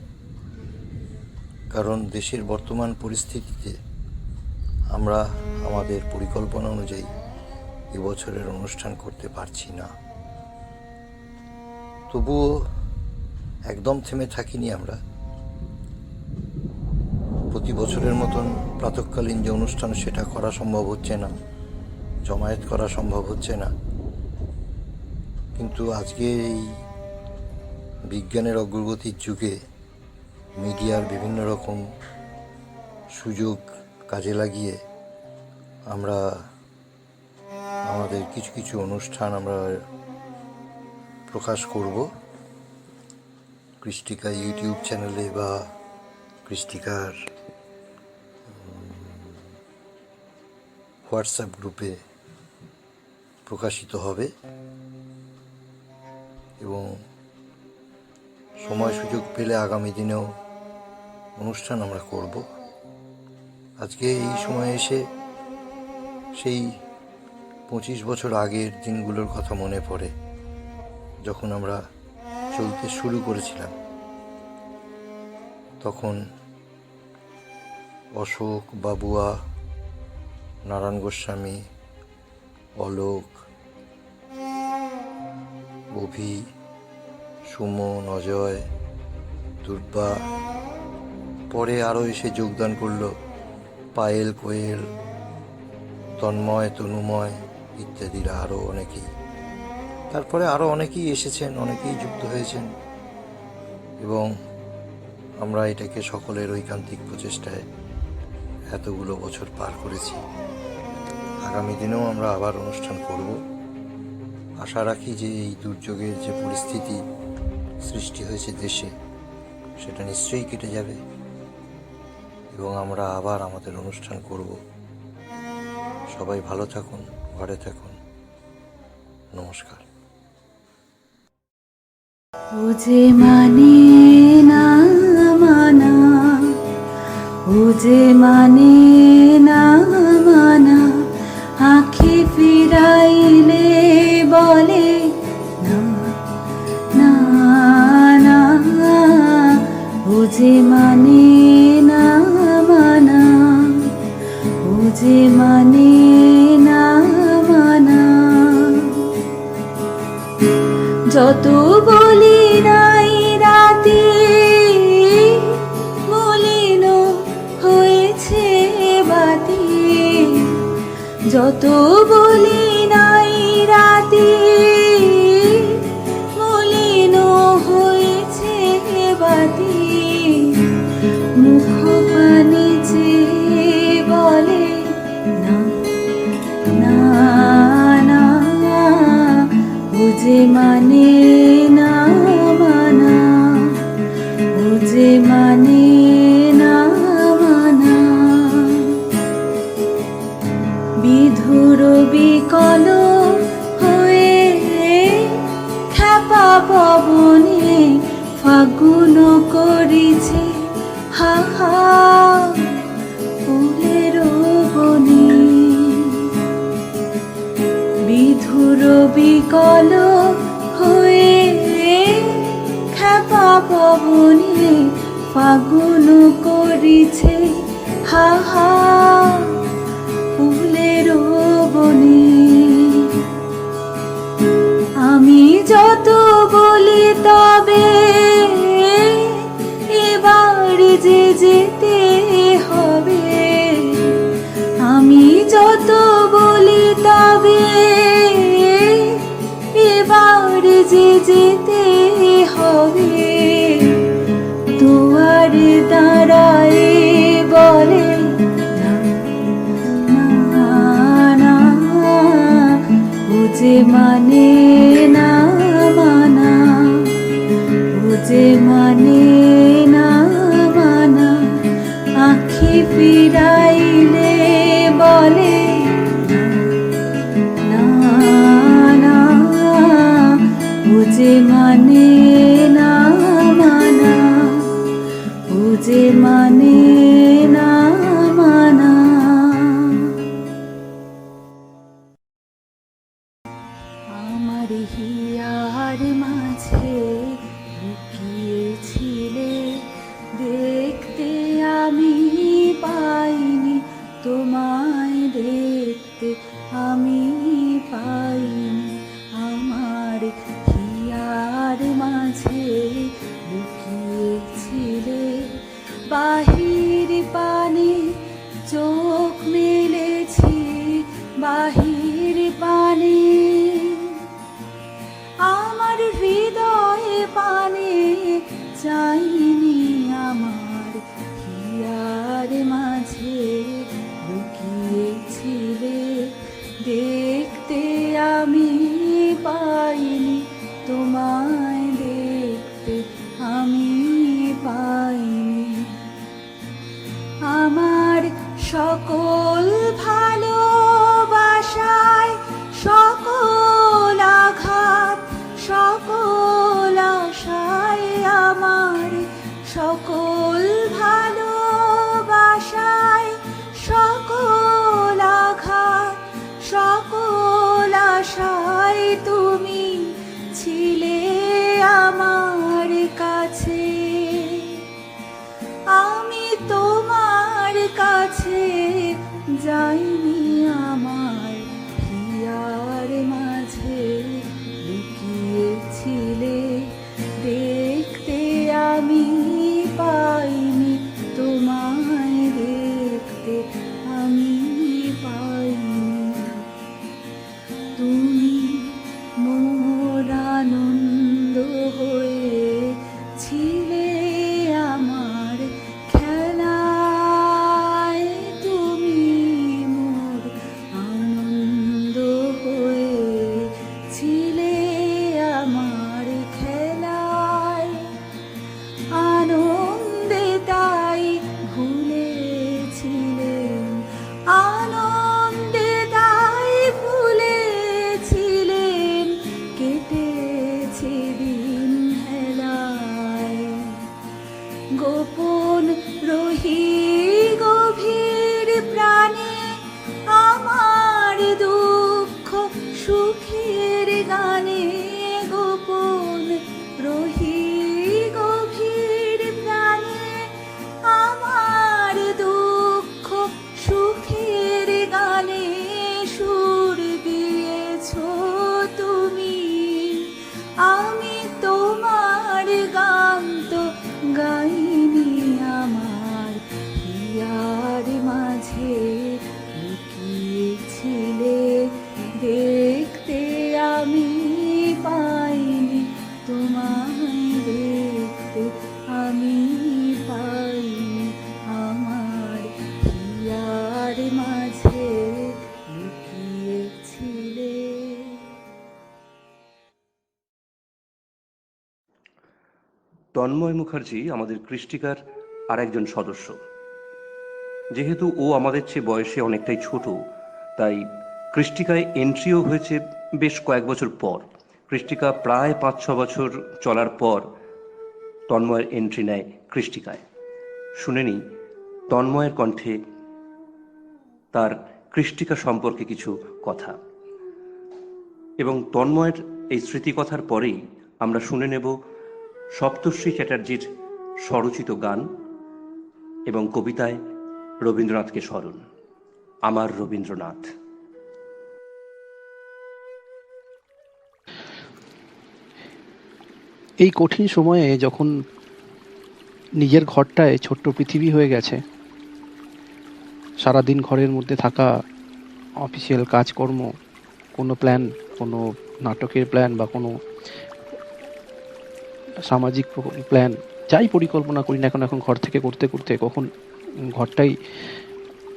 কারণ দেশের বর্তমান পরিস্থিতিতে আমরা আমাদের পরিকল্পনা অনুযায়ী এবছরের অনুষ্ঠান করতে পারছি না। তবুও একদম থেমে থাকিনি আমরা। প্রতি বছরের মতন প্রাতঃকালীন যে অনুষ্ঠান সেটা করা সম্ভব হচ্ছে না, জমায়েত করা সম্ভব হচ্ছে না। কিন্তু আজকে এই বিজ্ঞানের অগ্রগতির যুগে মিডিয়ার বিভিন্ন রকম সুযোগ কাজে লাগিয়ে আমরা আমাদের কিছু কিছু অনুষ্ঠান আমরা প্রকাশ করব কৃষ্টিকা ইউটিউব চ্যানেলে বা কৃষ্টিকার হোয়াটসঅ্যাপ গ্রুপে প্রকাশিত হবে এবং সময় সুযোগ পেলে আগামী দিনেও অনুষ্ঠান আমরা করব। আজকে এই সময় এসে সেই 25 বছর আগের দিনগুলোর কথা মনে পড়ে, যখন আমরা চলতে শুরু করেছিলাম। তখন অশোক, বাবুয়া, নারায়ণ গোস্বামী, অলোক, অভি, সুমন, অজয়, দুর্বা, পরে আরও এসে যোগদান করলো পায়েল, কোয়েল, তন্ময়, তনুময় ইত্যাদিরা, আরও অনেকেই। তারপরে আরও অনেকেই এসেছেন, অনেকেই যুক্ত হয়েছেন এবং আমরা এটাকে সকলের ঐকান্তিক প্রচেষ্টায় এতগুলো বছর পার করেছি। আগামী দিনেও আমরা আবার অনুষ্ঠান করব। আশা রাখি যে এই দুর্যোগের যে পরিস্থিতি সৃষ্টি হয়েছে দেশে, সেটা নিশ্চয়ই কেটে যাবে এবং আমরা আবার আমাদের অনুষ্ঠান করব। সবাই ভালো থাকুন, ঘরে থাকুন। নমস্কার। ও যে মানে না মানা, ও যে মানে না মানা, আঁখি ফিরাইলে বলে না না না, ও যে মানে না মানা, ও যে মানে না মানা। যত বলি নাই রাতে মলিন হয়েছে বাতি, যত বলি নাই রাতে মলিন হয়েছে বাতি, মুখ পানে চেয়ে বলে না না না, ও যে মানে না মানা, ও যে মানে না মানা। বিধুর বিকল হয়ে খ্যাপা পবনে ফাগুন করিছে হা হা ফুলের বনে। বিধুর বিকল হয়ে খ্যাপা পবনে ফাগুন করিছে হা হা ফুলের বনে। আমি যত বলি তবে এবার যে যেতে হবে, আমি যত বলি তবে এবার যে যেতে হবে। দুয়ারে দাঁড়ায় বলে যে মানে না মানা, ও যে মানে না মানা, আঁখি ফিরাইলে বলে না না, ও যে মানে না মানা, ও যে মানে না মানা। আমার হিয়ার মাঝে লুকিয়েছিলে, দেখতে আমি পাইনি তোমায়, দেখতে আমি পাইনি। আমার হিয়ার মাঝে লুকিয়েছিলে, বাহির পানে চোখ মেলেছি, বাহির পানে আমার হৃদয়ে পানে চাইনি। আমার হিয়ার মাঝে লুকিয়েছিলে, দেখতে আমি পাইনি তোমায়, দেখতে আমি পাইনি। আমার সকল ভালোবাসায়, সকল আঘাত, সকল আশায়, আমার সকল ভালোবাসায়, সকল আঘাত, সকল আশায় তুমি ছিলে আমার কাছে। আমি তোমার কাছে যাইনি, আমার হিয়ার মাঝে লুকিয়েছিলে, দেখতে আমি পাইনি তোমায়, দেখতে আমি পাইনি। তুমি মোর আনন্দ হয়ে ছিলে আমার খেলায়, তুমি মোর আনন্দ হয়ে ছিলে আমার খেলায়। আনন্দে তাই ভুলেছিলেন, আনন্দে তাই ভুলেছিলেন, কেটেছে দিন হেলায়। গোপন রহি গভীর প্রাণে, আমার দুঃখ সুখের গানে, গোপন রহি গভীর প্রাণে, আমার দুঃখ সুখের গানে সুর দিয়েছ তুমি। আমি তোমার গান তো গাইনি, আমার হিয়ার মাঝে লুকিয়েছিলে, দেখতে আমি পাইনি তোমায়, দেখতে আমি পাইনি। আমার হিয়ার মাঝে লুকিয়েছিলে। তন্ময় মুখার্জি আমাদের কৃষ্টিকার আর একজন সদস্য। যেহেতু ও আমাদের চেয়ে বয়সে অনেকটাই ছোট, তাই কৃষ্টিকায় এন্ট্রিও হয়েছে বেশ কয়েক বছর পর। কৃষ্টিকা প্রায় 5-6 বছর চলার পর তন্ময়ের এন্ট্রি নেয় কৃষ্টিকায়। শুনে নিই তন্ময়ের কণ্ঠে তার কৃষ্টিকা সম্পর্কে কিছু কথা, এবং তন্ময়ের এই স্মৃতিকথার পরেই আমরা শুনে নেব সপ্তর্ষি চ্যাটার্জির স্বরচিত গান এবং কবিতায় রবীন্দ্রনাথকে স্মরণ। আমার রবীন্দ্রনাথ। এই কঠিন সময়ে যখন নিজের ঘরটায় ছোট্ট পৃথিবী হয়ে গেছে, সারাদিন ঘরের মধ্যে থাকা, অফিসিয়াল কাজকর্ম, কোনো প্ল্যান, কোনো নাটকের প্ল্যান বা কোনো সামাজিক প্ল্যান, যাই পরিকল্পনা করি না এখন ঘর থেকে করতে করতে কখন ঘরটাই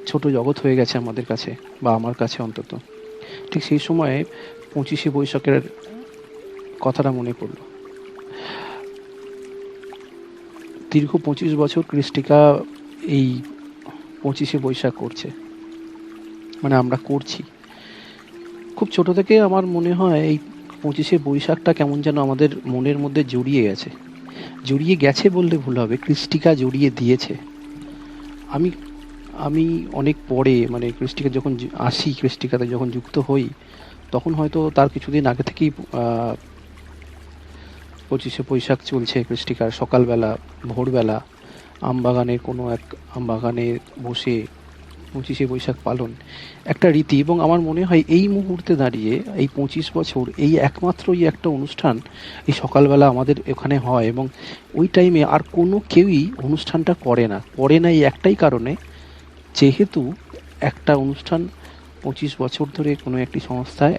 ছোট জগৎ হয়ে গেছে আমাদের কাছে, বা আমার কাছে অন্তত। ঠিক সেই সময়ে 25শে বৈশাখের কথাটা মনে পড়ল। দীর্ঘ 25 বছর কৃষ্টিকা এই 25শে বৈশাখ করছে, মানে আমরা করছি। খুব ছোট থেকে আমার মনে হয় এই 25শে বৈশাখটা কেমন যেন আমাদের মনের মধ্যে জড়িয়ে গেছে বললে ভুল হবে, কৃষ্টিকা জড়িয়ে দিয়েছে। আমি অনেক পরে, মানে কৃষ্টিকা যখন আসি, কৃষ্টিকাতে যখন যুক্ত হই, তখন হয়তো তার কিছুদিন আগে থেকেই 25শে বৈশাখ চলছে। কৃষ্টিকার সকালবেলা, ভোরবেলা আমবাগানের কোনো এক আমবাগানে বসে 25শে বৈশাখ পালন একটা রীতি। এবং আমার মনে হয় এই মুহূর্তে দাঁড়িয়ে এই 25 বছর এই একমাত্রই একটা অনুষ্ঠান এই সকালবেলা আমাদের এখানে হয়, এবং ওই টাইমে আর কোনো কেউই অনুষ্ঠানটা করে না এই একটাই কারণে, যেহেতু একটা অনুষ্ঠান 25 বছর ধরে কোনো একটি সংস্থায়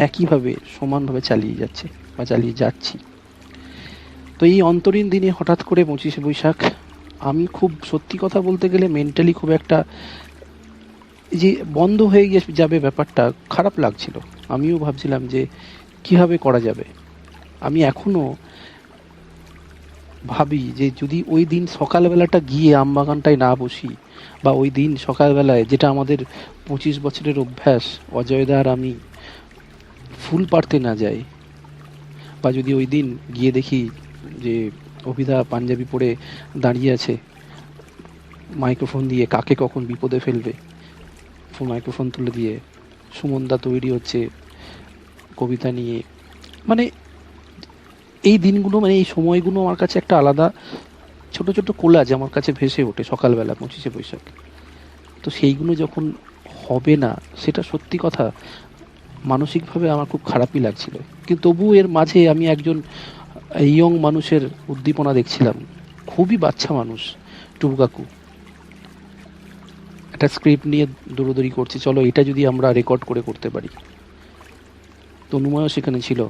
একইভাবে সমানভাবে চালিয়ে যাচ্ছি। তো এই অন্তরীণ দিনে হঠাৎ করে 25শে বৈশাখ, আমি খুব সত্যি কথা বলতে গেলে মেন্টালি খুব একটা যে বন্ধ হয়ে যাবে ব্যাপারটা খারাপ লাগছিল। আমিও ভাবছিলাম যে কিভাবে করা যাবে। আমি এখনো ভাবি যে যদি ওই দিন সকালবেলাটা গিয়ে আমবাগানটায় না বসি, বা ওই দিন সকালবেলায় যেটা আমাদের 25 বছরের অভ্যাস, অজয়দা আর আমি ফুল পাড়তে না যাই, বা যদি ওই দিন গিয়ে দেখি যে অভিদা পাঞ্জাবি পরে দাঁড়িয়ে আছে মাইক্রোফোন দিয়ে, কাকে কখন বিপদে ফেলবে মাইক্রোফোন তুলে দিয়ে, সুমনদা তৈরি হচ্ছে কবিতা নিয়ে, মানে এই দিনগুলো, মানে এই সময়গুলো আমার কাছে একটা আলাদা ছোট ছোট কোলাজ আমার কাছে ভেসে ওঠে সকালবেলা 25শে বৈশাখ। তো সেইগুলো যখন হবে না, সেটা সত্যি কথা মানসিকভাবে আমার খুব খারাপই লাগছিল। কিন্তু তবু এর মাঝে আমি একজন ইয়ং মানুষের উদ্দীপনা দেখছিলাম, খুবই বাচ্চা মানুষ, টুকু কাকু একটা স্ক্রিপ্ট নিয়ে দৌড়দৌড়ি করছে, চলো এটা যদি আমরা রেকর্ড করে করতে পারি। তনুময়ও সেখানে ছিল।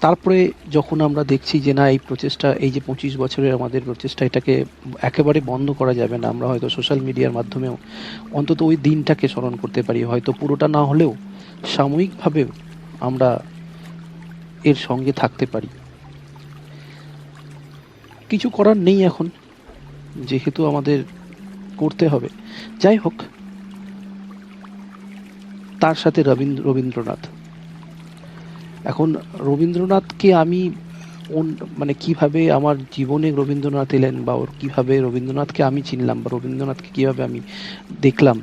তারপরে যখন আমরা দেখছি যে না, এই প্রচেষ্টা, এই যে 25 বছরের আমাদের প্রচেষ্টা, এটাকে একেবারে বন্ধ করা যাবে না, আমরা হয়তো সোশ্যাল মিডিয়ার মাধ্যমেও অন্তত ওই দিনটাকে স্মরণ করতে পারি, হয়তো পুরোটা না হলেও সাময়িকভাবে আমরা এর সঙ্গে থাকতে পারি। কিছু করার নেই এখন, যেহেতু আমাদের করতে হবে। যাই হোক, তার সাথে রবীন্দ্রনাথ। এখন রবীন্দ্রনাথকে আমি মানে কিভাবে আমার জীবনে রবীন্দ্রনাথ এলেন, বা ওর কিভাবে রবীন্দ্রনাথকে আমি চিনলাম, বা রবীন্দ্রনাথকে কিভাবে আমি দেখলাম,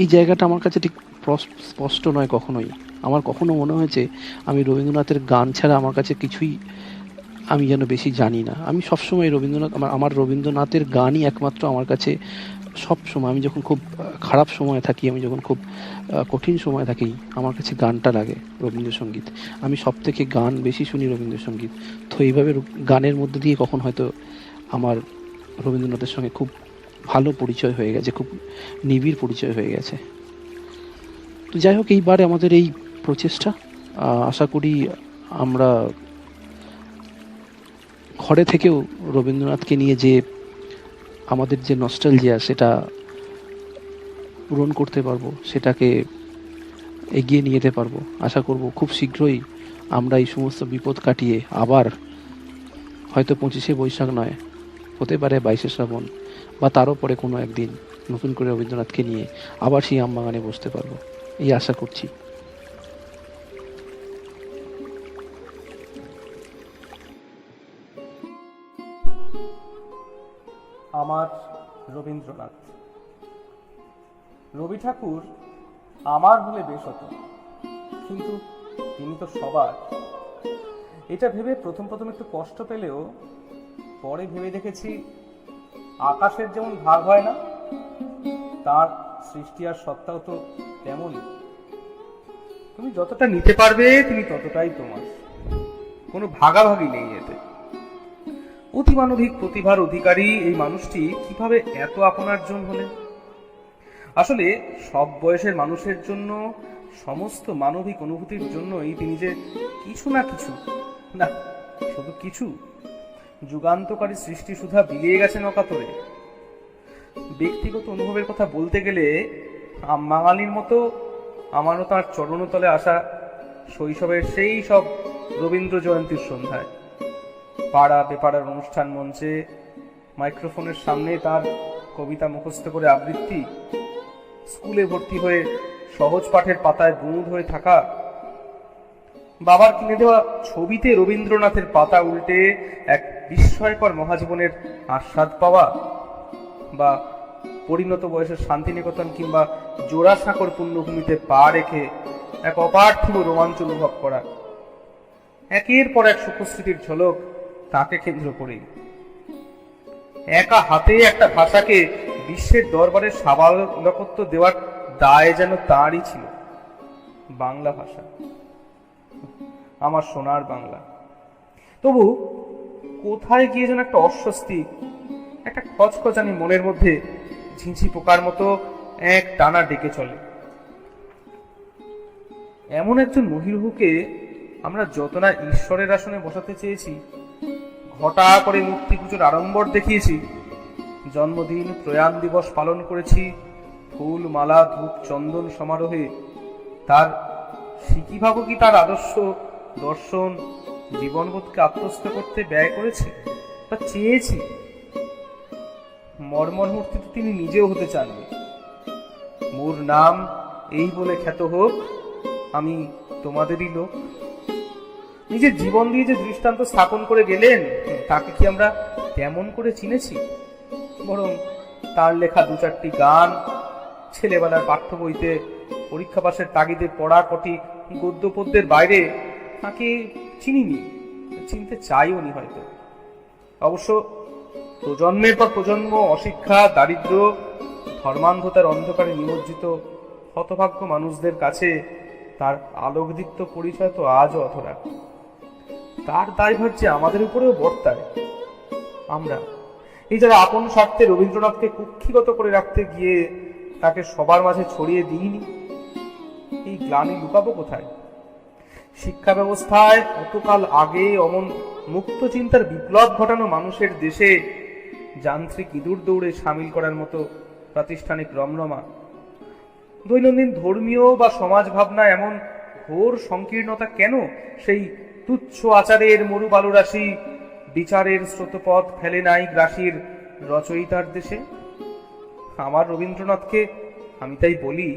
এই জায়গাটা আমার কাছে ঠিক স্পষ্ট নয় কখনোই। আমার কখনো মনে হয়েছে আমি রবীন্দ্রনাথের গান ছাড়া আমার কাছে কিছুই আমি যেন বেশি জানি না। আমি সবসময় আমার রবীন্দ্রনাথের গানই একমাত্র আমার কাছে সবসময়, আমি যখন খুব খারাপ সময় থাকি, আমি যখন খুব কঠিন সময় থাকি, আমার কাছে গানটা লাগে, রবীন্দ্রসঙ্গীত। আমি সব থেকে গান বেশি শুনি রবীন্দ্রসঙ্গীত। তো এইভাবে গানের মধ্যে দিয়ে কখন হয়তো আমার রবীন্দ্রনাথের সঙ্গে খুব ভালো পরিচয় হয়ে গেছে, খুব নিবিড় পরিচয় হয়ে গেছে। তো যাই হোক, এইবারে আমাদের এই প্রচেষ্টা, আশা করি আমরা ঘরে থেকেও রবীন্দ্রনাথকে নিয়ে যে আমাদের যে নস্টালজিয়া, সেটা পূরণ করতে পারবো, সেটাকে এগিয়ে নিয়ে যেতে পারবো। আশা করব খুব শীঘ্রই আমরা এই সমস্ত বিপদ কাটিয়ে আবার হয়তো 25শে বৈশাখ নয়, হতে পারে 22শে শ্রাবণ, বা তারও পরে কোনো একদিন নতুন করে রবীন্দ্রনাথকে নিয়ে আবার সেই আমবাগানে বসতে পারবো, এই আশা করছি। আমার রবীন্দ্রনাথ, রবি ঠাকুর আমার হলে বেশ হতো, কিন্তু তিনি তো সবার। এটা ভেবে প্রথম একটু কষ্ট পেলেও পরে ভেবে দেখেছি, আকাশের যেমন ভাগ হয় না, তার সৃষ্টি আর সত্তাও তো তেমনই। তুমি যতটা নিতে পারবে তিনি ততটাই তোমার, কোনো ভাগাভাগি নেই এতে। অতিমানবিক প্রতিভার অধিকারী এই মানুষটি কিভাবে এত আপনার জন হলেন? আসলে সব বয়সের মানুষের জন্য, সমস্ত মানবিক অনুভূতির জন্যই তিনি যে কিছু না শুধু কিছু যুগান্তকারী সৃষ্টি সুধা বিলিয়ে গেছেন অকাতরে। ব্যক্তিগত অনুভবের কথা বলতে গেলে বাঙালির মতো আমারও তার চরণতলে আসা শৈশবের সেই সব রবীন্দ্র জয়ন্তীর সন্ধ্যায় পাড়া বেপাড়ার অনুষ্ঠান মঞ্চে মাইক্রোফোনের সামনে তার কবিতা মুখস্থ করে আবৃত্তি, স্কুলে ভর্তি হয়ে সহজ পাঠের পাতায় বুঁদ হয়ে থাকা, বাবার কিনে দেওয়া ছবিতে রবীন্দ্রনাথের পাতা উল্টে এক বিস্ময়কর মহাজীবনের আস্বাদ পাওয়া, বা পরিণত বয়সের শান্তিনিকেতন কিংবা জোড়াসাঁকোর পুণ্যভূমিতে পা রেখে এক অপার্থিব রোমাঞ্চ অনুভব করা, একের পর এক সুখস্মৃতির ঝলক তাকে কেন্দ্র করেই। একা হাতে একটা ভাষাকে বিশ্বের দরবারে সাবালকত্ব দেওয়ার দায় যেন তাঁরই ছিল। বাংলা ভাষা, আমার সোনার বাংলা। তবু কোথায় গিয়ে যেন একটা অস্বস্তি, একটা খচখচানি মনের মধ্যে ঝিঁঝি পোকার মতো এক টানা ডেকে চলে। এমন একজন মহিরুহকে আমরা যত না ঈশ্বরের আসনে বসাতে চেয়েছি, ঘটা করে মূর্তি পুজোর আড়ম্বর দেখিয়েছি, জন্মদিন প্রয়াণ দিবস পালন করেছি ফুল মালা ধূপ চন্দন সমারোহে, তার শিকিভাগ কি তার আদর্শ দর্শন জীবনবোধকে আত্মস্থ করতে ব্যয় করেছে বা চেয়েছি? মর্মর মূর্তিতে তিনি নিজেও হতে চাননি। মোর নাম এই বলে খ্যাত হোক, আমি তোমাদেরই লোক। নিজের জীবন দিয়ে যে দৃষ্টান্ত স্থাপন করে গেলেন, তাকে কি আমরা তেমন করে চিনেছি? বরং তার লেখা দু চারটি গান, ছেলেবেলার পাঠ্য বইতে পরীক্ষা পাশের তাগিদে পড়া কটি গদ্য পদ্যের বাইরে তাকে চিনিনি, চিনতে চাইও নি হয়তো। অবশ্য প্রজন্মের পর প্রজন্ম অশিক্ষা, দারিদ্র, ধর্মান্ধতার অন্ধকারে নিমজ্জিত হতভাগ্য মানুষদের কাছে তার আলোকদীপ্ত পরিচয় তো আজও অধরা। তার দায়ভার যে আমাদের উপরেও বর্তায়। আমরা এই যারা আপন স্বার্থে রবীন্দ্রনাথকে কুক্ষিগত করে রাখতে গিয়ে তাকে সবার মাঝে ছড়িয়ে দিইনি, এই গ্লানি লুকাবো কোথায়? শিক্ষা ব্যবস্থায় অতকাল আগে অমন মুক্ত চিন্তার বিপ্লব ঘটানো মানুষের দেশে যান্ত্রিক ইঁদুর দৌড়ে সামিল করার মতো প্রাতিষ্ঠানিক রমরমা, দৈনন্দিন ধর্মীয় বা সমাজ ভাবনা এমন ঘোর সংকীর্ণতা কেন সেই তুচ্ছ আচারের মরুবালুরাশি বিচারের স্রোতপথ ফেলে নাই গ্রাসীর রচয়িতার দেশে? আমার রবীন্দ্রনাথকে আমি তাই বলি,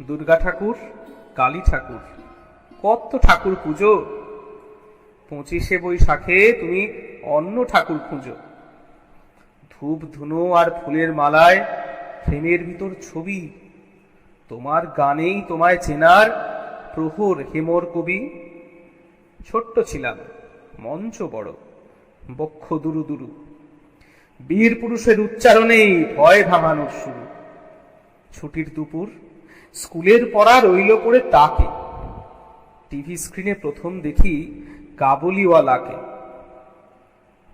দুর্গা ঠাকুর, কালী ঠাকুর, কত ঠাকুর পুজো, 25শে বৈশাখে তুমি অন্য ঠাকুর খুঁজো। ধূপ ধুনো আর ফুলের মালায় ফ্রেমের ভিতর ছবি, তোমার গানেই তোমায় চেনার প্রহর হেমর কবি। ছোট্ট ছিলাম, মঞ্চ বড়, বক্ষ দুরু দুরু, বীর পুরুষের উচ্চারণেই ভয় ভাঙানোর শুরু। ছুটির দুপুর, স্কুলের পড়া রইল পড়ে তাকে, টিভি স্ক্রিনে প্রথম দেখি কাবুলিওয়ালাকে।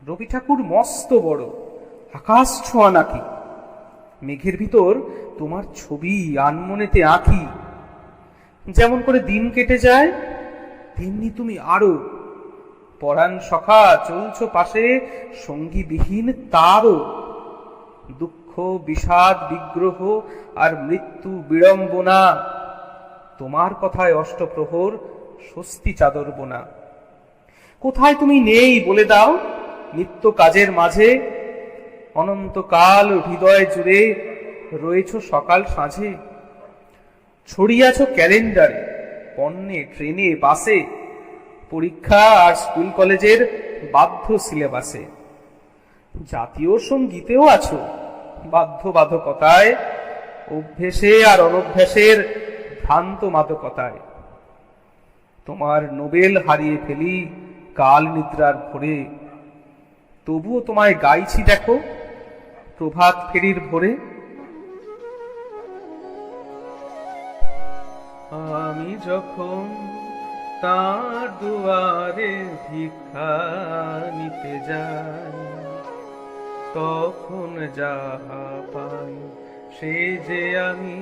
রবি ঠাকুর মস্ত বড়, আকাশ ছোঁয়া নাকি, মেঘের ভিতর তোমার ছবি আনমনেতে আঁকি। যেমন করে দিন কেটে যায়, তেমনি তুমি আরো পরাণ সখা চলছো পাশে, সঙ্গীবিহীন তারও। দুঃখ বিষাদ বিগ্রহ আর মৃত্যু বিড়ম্বনা, তোমার কথায় অষ্টপ্রহর স্বস্তি চাদর বোনা। কোথায় তুমি নেই বলে দাও, নিত্য কাজের মাঝে অনন্তকাল হৃদয় জুড়ে রয়েছ সকাল সাঁঝে। ছড়িয়াছ ক্যালেন্ডারে, পণ্যে, ট্রেনে, বাসে, পরীক্ষা আর স্কুল কলেজের বাধ্য সিলেবাসে। জাতীয় সঙ্গীতেও আছো বাধ্যবাধকতায়, অভ্যেসে আর অনভ্যাসের ভ্রান্ত মাদকতায়। তোমার নোবেল হারিয়ে ফেলি কাল নিদ্রার ভোরে, তবুও তোমায় গাইছি দেখো প্রভাত ফেরির ভোরে। আমি যখন তার দুয়ারে ভিক্ষা নিতে যাই, তখন যাহা পাই সে যে আমি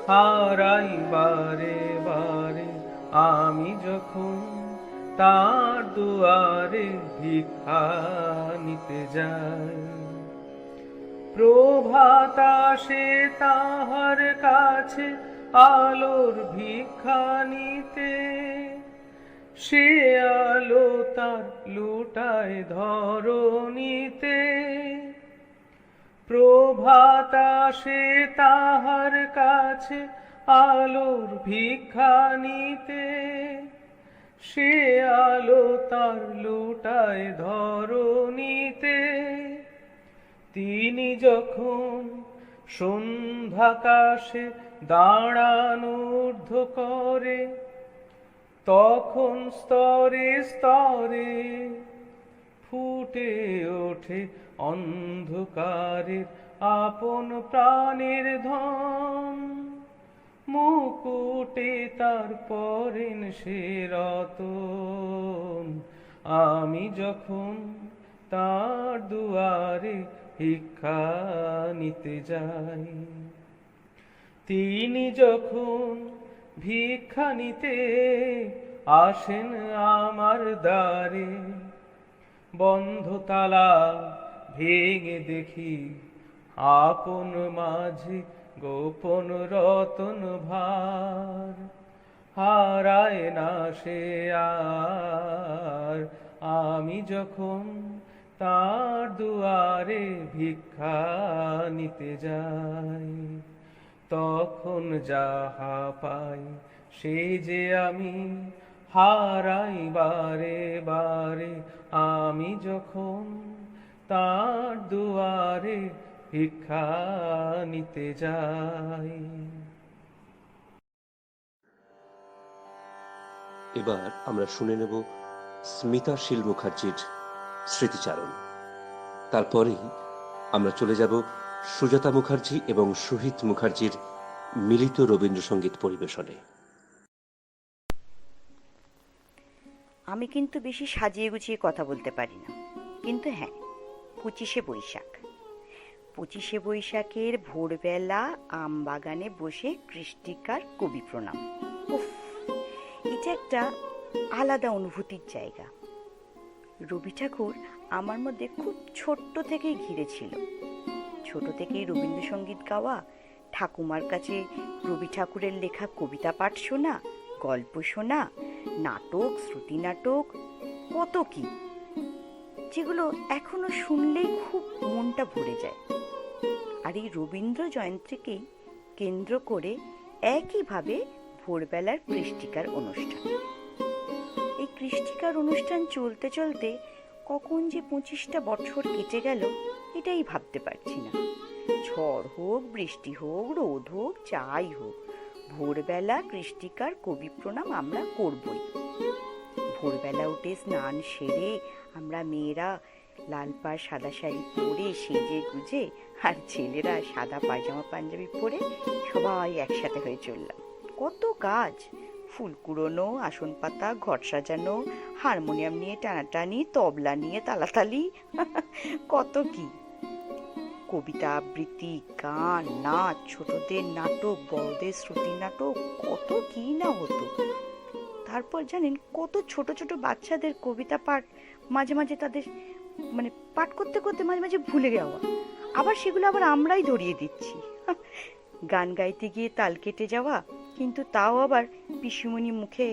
হারাই বারে বারে। আমি যখন তার দুয়ারে ভিক্ষা নিতে যাই। প্রভাত আসে তাহার কাছে আলোর ভিক্ষা নিতে, সে আলো তার লুটায় ধরণীতে। প্রভাত আসে তাহার কাছে আলোর ভিক্ষা নিতে, সে আলো তার লুটায় ধরণীতে। তিনি যখন সন্ধ্যাকাশে দাঁড়ান ঊর্ধ্ব করে, তখন স্তরে স্তরে ফুটে ওঠে অন্ধকারের আপন প্রাণের ধন। মুকুটে তার পরেন সে রতন। আমি যখন তার দুয়ারে ভিক্ষা নিতে যাই, তিনি যখন ভিক্ষা নিতে আসেন আমার দ্বারে, বন্ধ তালা ভেঙে দেখি আপন মাঝে গোপন রতন ভার। হারায় না সে আর আমি যখন তার দুয়ারে ভিক্ষা নিতে যাই। তখন যাহা পাই সে যে আমি হারাই বারে বারে, আমি যখন তার দুয়ারে ভিক্ষা নিতে যাই। এবার আমরা শুনে নেব স্মিতাশীল মুখার্জির স্মৃতিচারণ। তারপরেই আমরা চলে যাব সুজাতা মুখার্জি এবং সুহিত মুখার্জির মিলিত রবীন্দ্রসঙ্গীত পরিবেশনে। আমি কিন্তু বেশি সাজিয়ে গুছিয়ে কথা বলতে পারি না, কিন্তু হ্যাঁ, 25শে বৈশাখ। 25শে বৈশাখের ভোরবেলা আম বাগানে বসে কৃষ্টিকার কবি প্রণাম, উফ, এটা একটা আলাদা অনুভূতির জায়গা। রবি ঠাকুর আমার মধ্যে খুব ছোট্ট থেকেই ঘিরে ছিল। ছোট থেকেই রবীন্দ্রসঙ্গীত গাওয়া, ঠাকুমার কাছে রবি ঠাকুরের লেখা কবিতা পাঠ শোনা, গল্প শোনা, নাটক, শ্রুতি নাটক, কত কি, যেগুলো এখনো শুনলেই খুব মনটা ভরে যায়। আর এই রবীন্দ্র জয়ন্তীকেই কেন্দ্র করে একইভাবে ভোরবেলার কৃষ্টিকার অনুষ্ঠান। এই কৃষ্টিকার অনুষ্ঠান চলতে চলতে কখন যে 25টা বছর কেটে গেল এটাই ভাবতে পারছি না। ঝড় হোক, বৃষ্টি হোক, রোদ হোক, যাই হোক, ভোরবেলা কৃষ্টিকার কবি প্রণাম আমরা করবই। ভোরবেলা উঠে স্নান সেরে আমরা মেয়েরা লাল পাড় সাদা শাড়ি পরে সেজে গুজে, আর ছেলেরা সাদা পায়জামা পাঞ্জাবি পরে সবাই একসাথে হয়ে চললাম। কত কাজ, ফুল কুড়োনো, আসন পাতা, ঘর সাজানো, হারমোনিয়াম নিয়ে টানাটানি, তবলা নিয়ে তালাতালি, কত কি। কবিতা আবৃত্তি, গান, নাচ, ছোটদের নাটক, বড়দের শ্রুতি নাটক, কত কি না হতো। তারপর জানেন কত ছোট ছোট বাচ্চাদের কবিতা পাঠ, মাঝে মাঝে তাদের পাঠ করতে করতে মাঝে মাঝে ভুলে যাওয়া, আবার সেগুলো আবার আমরাই ধরিয়ে দিচ্ছি। গান গাইতে গিয়ে তাল কেটে যাওয়া, কিন্তু তাও আবার পিসিমণি মুখে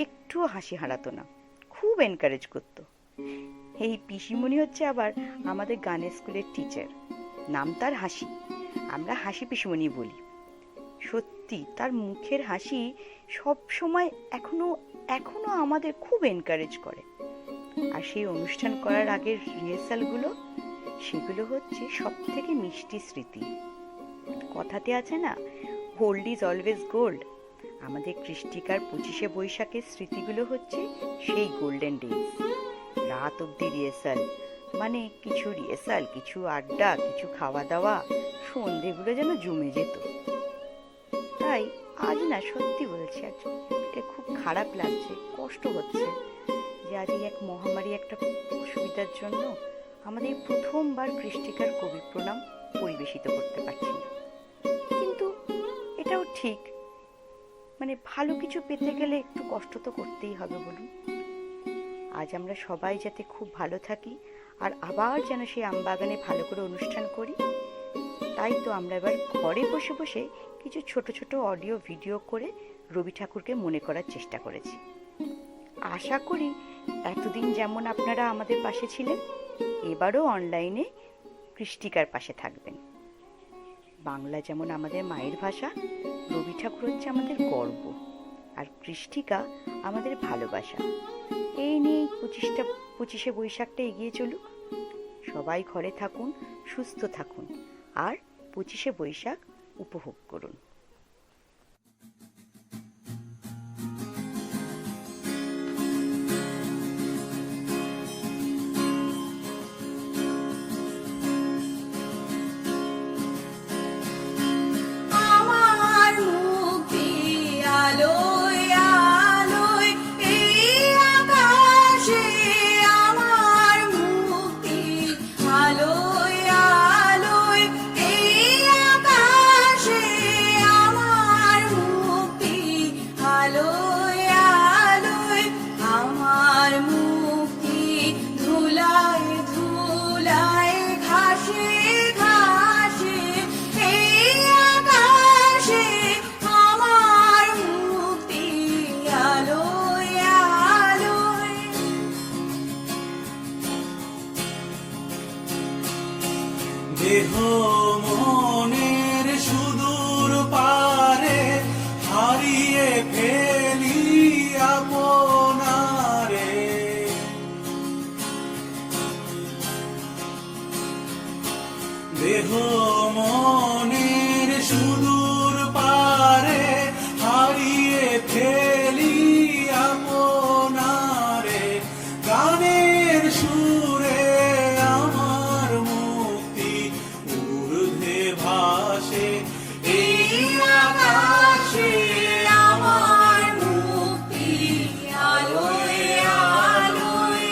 একটুও হাসি হারাতো না, খুব এনকারেজ করতো। এই পিসিমণি হচ্ছে আবার আমাদের গানের স্কুলের টিচার, নাম তার হাসি, আমরা হাসি পিসিমণি বলি। সত্যি তার মুখের হাসি সব সময় এখনো আমাদের খুব এনকারেজ করে। আর সেই অনুষ্ঠান করার আগের রিহার্সালগুলো, সেগুলো হচ্ছে সব থেকে মিষ্টি স্মৃতি। কথাতে আছে না, গোল্ড ইজ অলওয়েজ গোল্ড। আমাদের কৃষ্টিকার 25শে বৈশাখের স্মৃতিগুলো হচ্ছে সেই গোল্ডেন ডেজ। রাত অব্দি রিহার্সাল, কিছু রিহার্সাল, কিছু আড্ডা, কিছু খাওয়া দাওয়া, সন্ধেগুলো যেন জমে যেত। তাই আজ না, সত্যি বলছি, আজ এটা খুব খারাপ লাগছে, কষ্ট হচ্ছে যে আজ এই এক মহামারী একটা অসুবিধার জন্য আমাদের প্রথমবার কৃষ্টিকার কবি প্রণাম পরিবেশিত করতে পারছি না। কিন্তু এটাও ঠিক, ভালো কিছু পেতে গেলে একটু কষ্ট তো করতেই হবে বলুন। আজ আমরা সবাই যাতে খুব ভালো থাকি, আর আবার যেন সেই আমবাগানে ভালো করে অনুষ্ঠান করি, তাই তো আমরা এবার ঘরে বসে বসে কিছু ছোট ছোট অডিও ভিডিও করে রবি ঠাকুরকে মনে করার চেষ্টা করেছি। আশা করি এতদিন যেমন আপনারা আমাদের পাশে ছিলেন, এবারও অনলাইনে কৃষ্টিকার পাশে থাকবেন। বাংলা যেমন আমাদের মায়ের ভাষা, রবি ঠাকুর হচ্ছে আমাদের গর্ব, আর কৃষ্টিকা আমাদের ভালোবাসা। এই নিয়ে 25শে বৈশাখটা এগিয়ে চলুক। সবাই ঘরে থাকুন, সুস্থ থাকুন, আর 25শে বৈশাখ উপভোগ করুন। আমার মুক্তি আলোয় আলোয় এই আকাশে, আমার মুক্তি আলোয় আলোয় এই আকাশে, আমার মুক্তি আলোয় আলোয়, আমার মুক্তি ধুলায় ধুলায় ঘাসে ঘাসে এই আকাশে, আমার মুক্তি আলোয় আলোয়। দেহ মনের সুদূর পারে হারিয়ে ফেলি আপনারে, দেহ মনের সুদূর পারে হারিয়ে ফেলি আপনারে, গানের সুরে আমার মুক্তি ঊর্ধ্বে ভাসে এই আকাশে, আমার মুক্তি আলোয় আলোয়।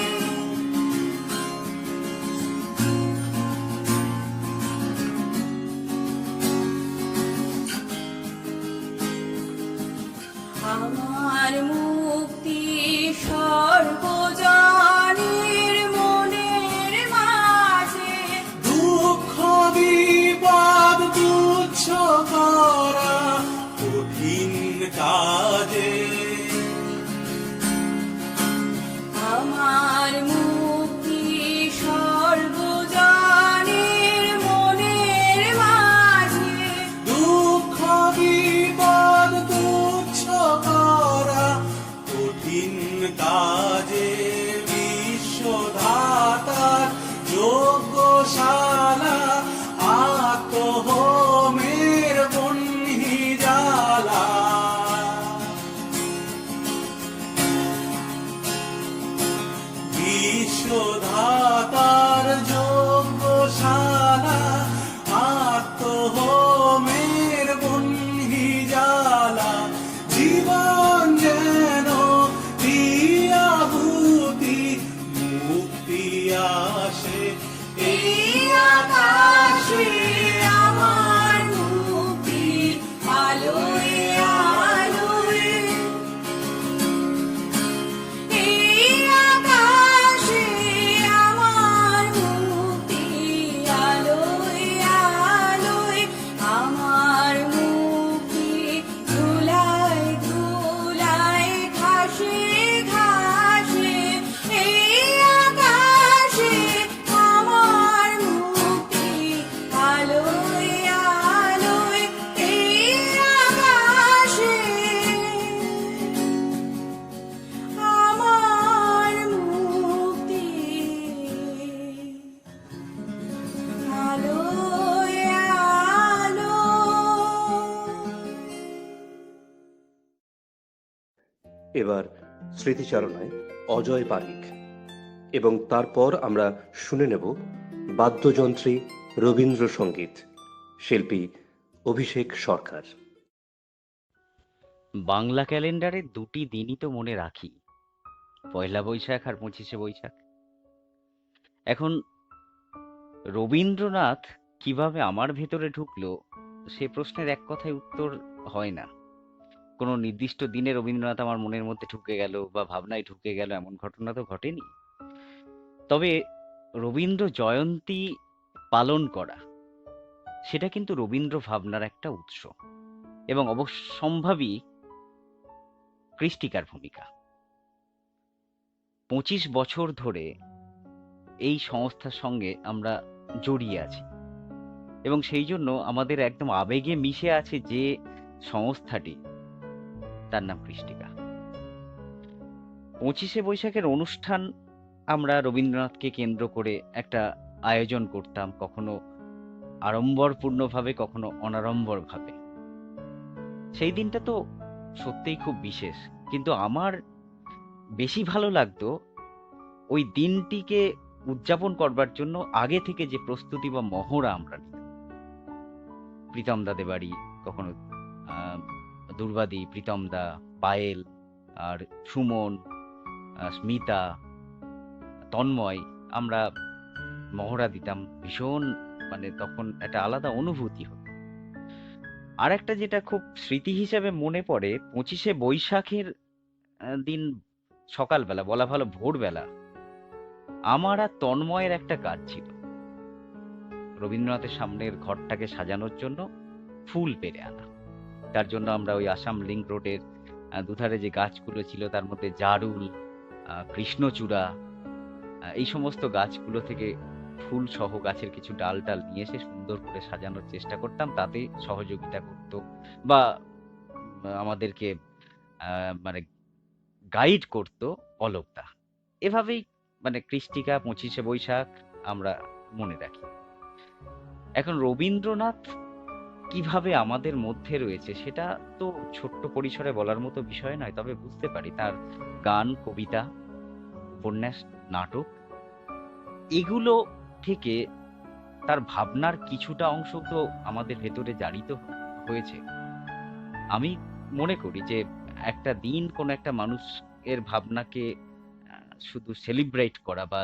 আমার মুক্তি সর্বজনের মনের মাঝে, দুঃখ বিপদ তুচ্ছ করা কঠিন কাজে, আমার মুক্তি সর্বজনের মনের মাঝে, দুঃখ বিপদ তুচ্ছ করা কঠিন কাজে, বিশ্বধাতার যোগ্যশালা আত্মহোমের বহ্নি জ্বালা, বিশ্বধাতার যোগ্যশালা আত্মহোমের বহ্নি জ্বালা, জীবন যেন দিয়াহুতি মুক্তি আসে এই আকাশে, আমার মুক্তি আলোয় আলোয় এই আকাশে, আমার মুক্তি আলোয় আলোয়, আমার মুক্তি ধুলায় ধুলায় ঘাসে ঘাসে এই আকাশে, আমার মুক্তি আলোয় আলোয় এই আকাশে, আমার মুক্তি আলোয় আলোয়। এবার স্মৃতিচারণায় অজয় পারিক, এবং তারপর আমরা শুনে নেব বাদ্যযন্ত্রী রবীন্দ্রসঙ্গীত, শিল্পী অভিষেক সরকার। বাংলা ক্যালেন্ডারে দুটি দিনই তো মনে রাখি, পয়লা বৈশাখ আর 25শে বৈশাখ। এখন রবীন্দ্রনাথ কিভাবে আমার ভেতরে ঢুকলো সে প্রশ্নের এক কথায় উত্তর হয় না। কোনো নির্দিষ্ট দিনে রবীন্দ্রনাথ আমার মনের মধ্যে ঢুকে গেল বা ভাবনায় ঢুকে গেল এমন ঘটনা তো ঘটেনি। তবে রবীন্দ্র জয়ন্তী পালন করা, সেটা কিন্তু রবীন্দ্র ভাবনার একটা উৎস এবং অবশ্যম্ভাবী কৃষ্টিকার ভূমিকা। 25 বছর ধরে এই সংস্থার সঙ্গে আমরা জড়িয়ে আছি এবং সেই জন্য আমাদের একদম আবেগে মিশে আছে যে সংস্থাটি, তার নাম কৃষ্টিকা। 25শে বৈশাখের অনুষ্ঠান আমরা রবীন্দ্রনাথকে কেন্দ্র করে একটা আয়োজন করতাম, কখনো আড়ম্বরপূর্ণভাবে, কখনো অনাড়ম্বরভাবে। সেই দিনটা তো সত্যিই খুব বিশেষ, কিন্তু আমার বেশি ভালো লাগতো ওই দিনটিকে উদযাপন করবার জন্য আগে থেকে যে প্রস্তুতি বা মহড়া আমরা নিতাম। প্রীতম দাদের বাড়ি, কখনো দুর্বাদি, প্রীতম দা, পায়েল, আর সুমন, স্মিতা, তন্ময়, আমরা মহড়া দিতাম। ভীষণ মানে তখন একটা আলাদা অনুভূতি হতো। আর একটা যেটা খুব স্মৃতি হিসেবে মনে পড়ে, 25শে বৈশাখের দিন সকালবেলা, বলা ভালো ভোরবেলা, আমার আর তন্ময়ের একটা কাজ ছিল। রবীন্দ্রনাথের সামনের ঘরটাকে সাজানোর জন্য ফুল পেরে আনা। তার জন্য আমরা ওই আসাম লিঙ্ক রোডের দুধারে যে গাছগুলো ছিল তার মধ্যে জারুল, কৃষ্ণচূড়া, এই সমস্ত গাছগুলো থেকে ফুল সহ গাছের কিছু ডাল টাল নিয়ে এসে সুন্দর করে সাজানোর চেষ্টা করতাম। তাতে সহযোগিতা করত বা আমাদেরকে মানে গাইড করত অলোকদা। এভাবেই মানে কৃষ্টিকা, 25শে বৈশাখ আমরা মনে রাখি। এখন রবীন্দ্রনাথ কিভাবে আমাদের মধ্যে রয়েছে সেটা তো ছোট্ট পরিসরে বলার মতো বিষয় নয়, তবে বুঝতে পারি তার গান, কবিতা, উপন্যাস, নাটক, এগুলো থেকে তার ভাবনার কিছুটা অংশ তো আমাদের ভেতরে জারিত হয়েছে। আমি মনে করি যে একটা দিন কোনো একটা মানুষের ভাবনাকে শুধু সেলিব্রেট করা বা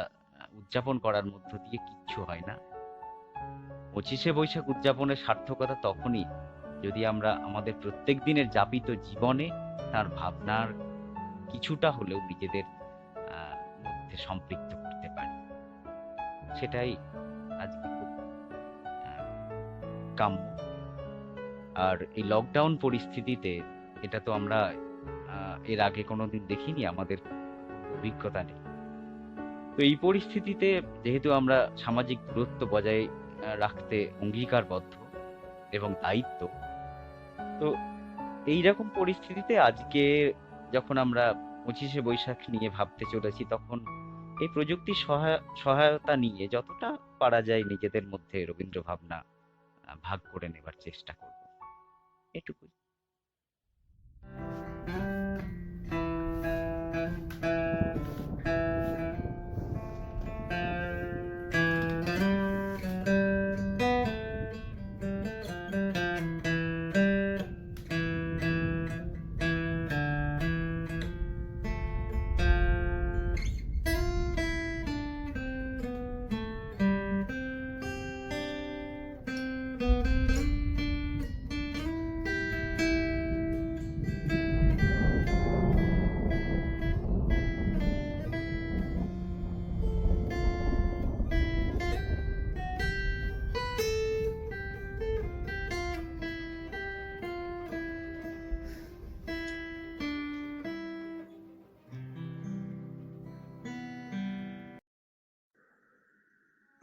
উদযাপন করার মধ্য দিয়ে কিচ্ছু হয় না। 25শে বৈশাখ উদযাপনের সার্থকতা তখনই যদি আমরা আমাদের প্রত্যেক দিনের যাপিত জীবনে তার ভাবনার কিছুটা হলেও নিজেদের মধ্যে সম্পৃক্ত করতে পারি। সেটাই আজকে খুব কাম্য। আর এই লকডাউন পরিস্থিতিতে এটা তো আমরা এর আগে কোনোদিন দেখিনি, আমাদের অভিজ্ঞতা নেই। তো এই পরিস্থিতিতে যেহেতু আমরা সামাজিক দূরত্ব বজায় রাখতে অঙ্গীকারবদ্ধ এবং দায়িত্ব, তো এইরকম পরিস্থিতিতে আজকে যখন আমরা 25শে বৈশাখ নিয়ে ভাবতে চলেছি, তখন এই প্রযুক্তির সহায়তা নিয়ে যতটা পারা যায় নিজেদের মধ্যে রবীন্দ্র ভাবনা ভাগ করে নেবার চেষ্টা করব, এটুকুই।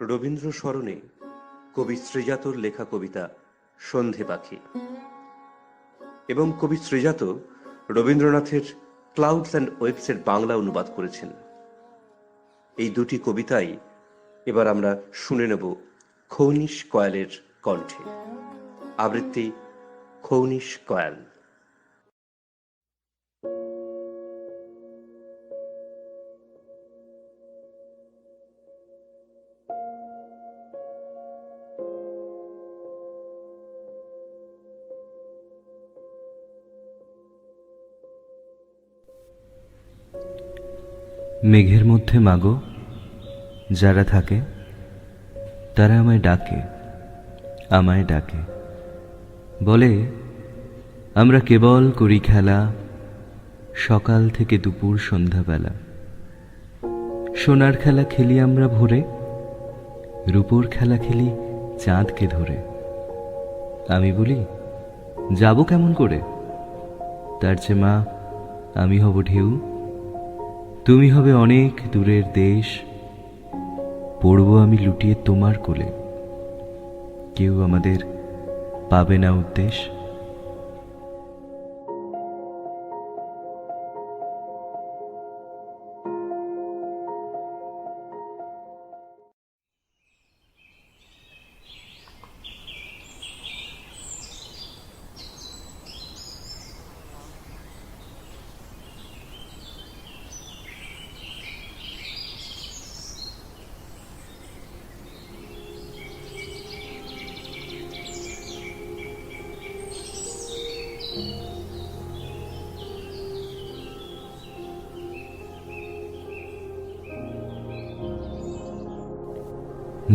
রবীন্দ্র স্মরণে কবি শ্রীজাতর লেখা কবিতা সন্ধে পাখি এবং কবি শ্রীজাত রবীন্দ্রনাথের ক্লাউডস অ্যান্ড ওয়েভসের বাংলা অনুবাদ করেছেন। এই দুটি কবিতাই এবার আমরা শুনে নেব খৌনিশ কয়ালের কণ্ঠে। আবৃত্তি খৌনিশ কয়াল। মেঘের মধ্যে মাগো যারা থাকে তারা আমায় ডাকে, আমায় ডাকে, বলে আমরা কেবল করি খেলা সকাল থেকে দুপুর সন্ধ্যাবেলা। সোনার খেলা খেলি আমরা ভোরে, রূপোর খেলা খেলি চাঁদকে ধরে। আমি বলি, যাব কেমন করে? তার চেয়ে মা, আমি হব ঢেউ, তুমি হবে অনেক দূরের দেশ, পড়ব আমি লুটিয়ে তোমার কোলে, কেউ আমাদের পাবে না উদ্দেশ।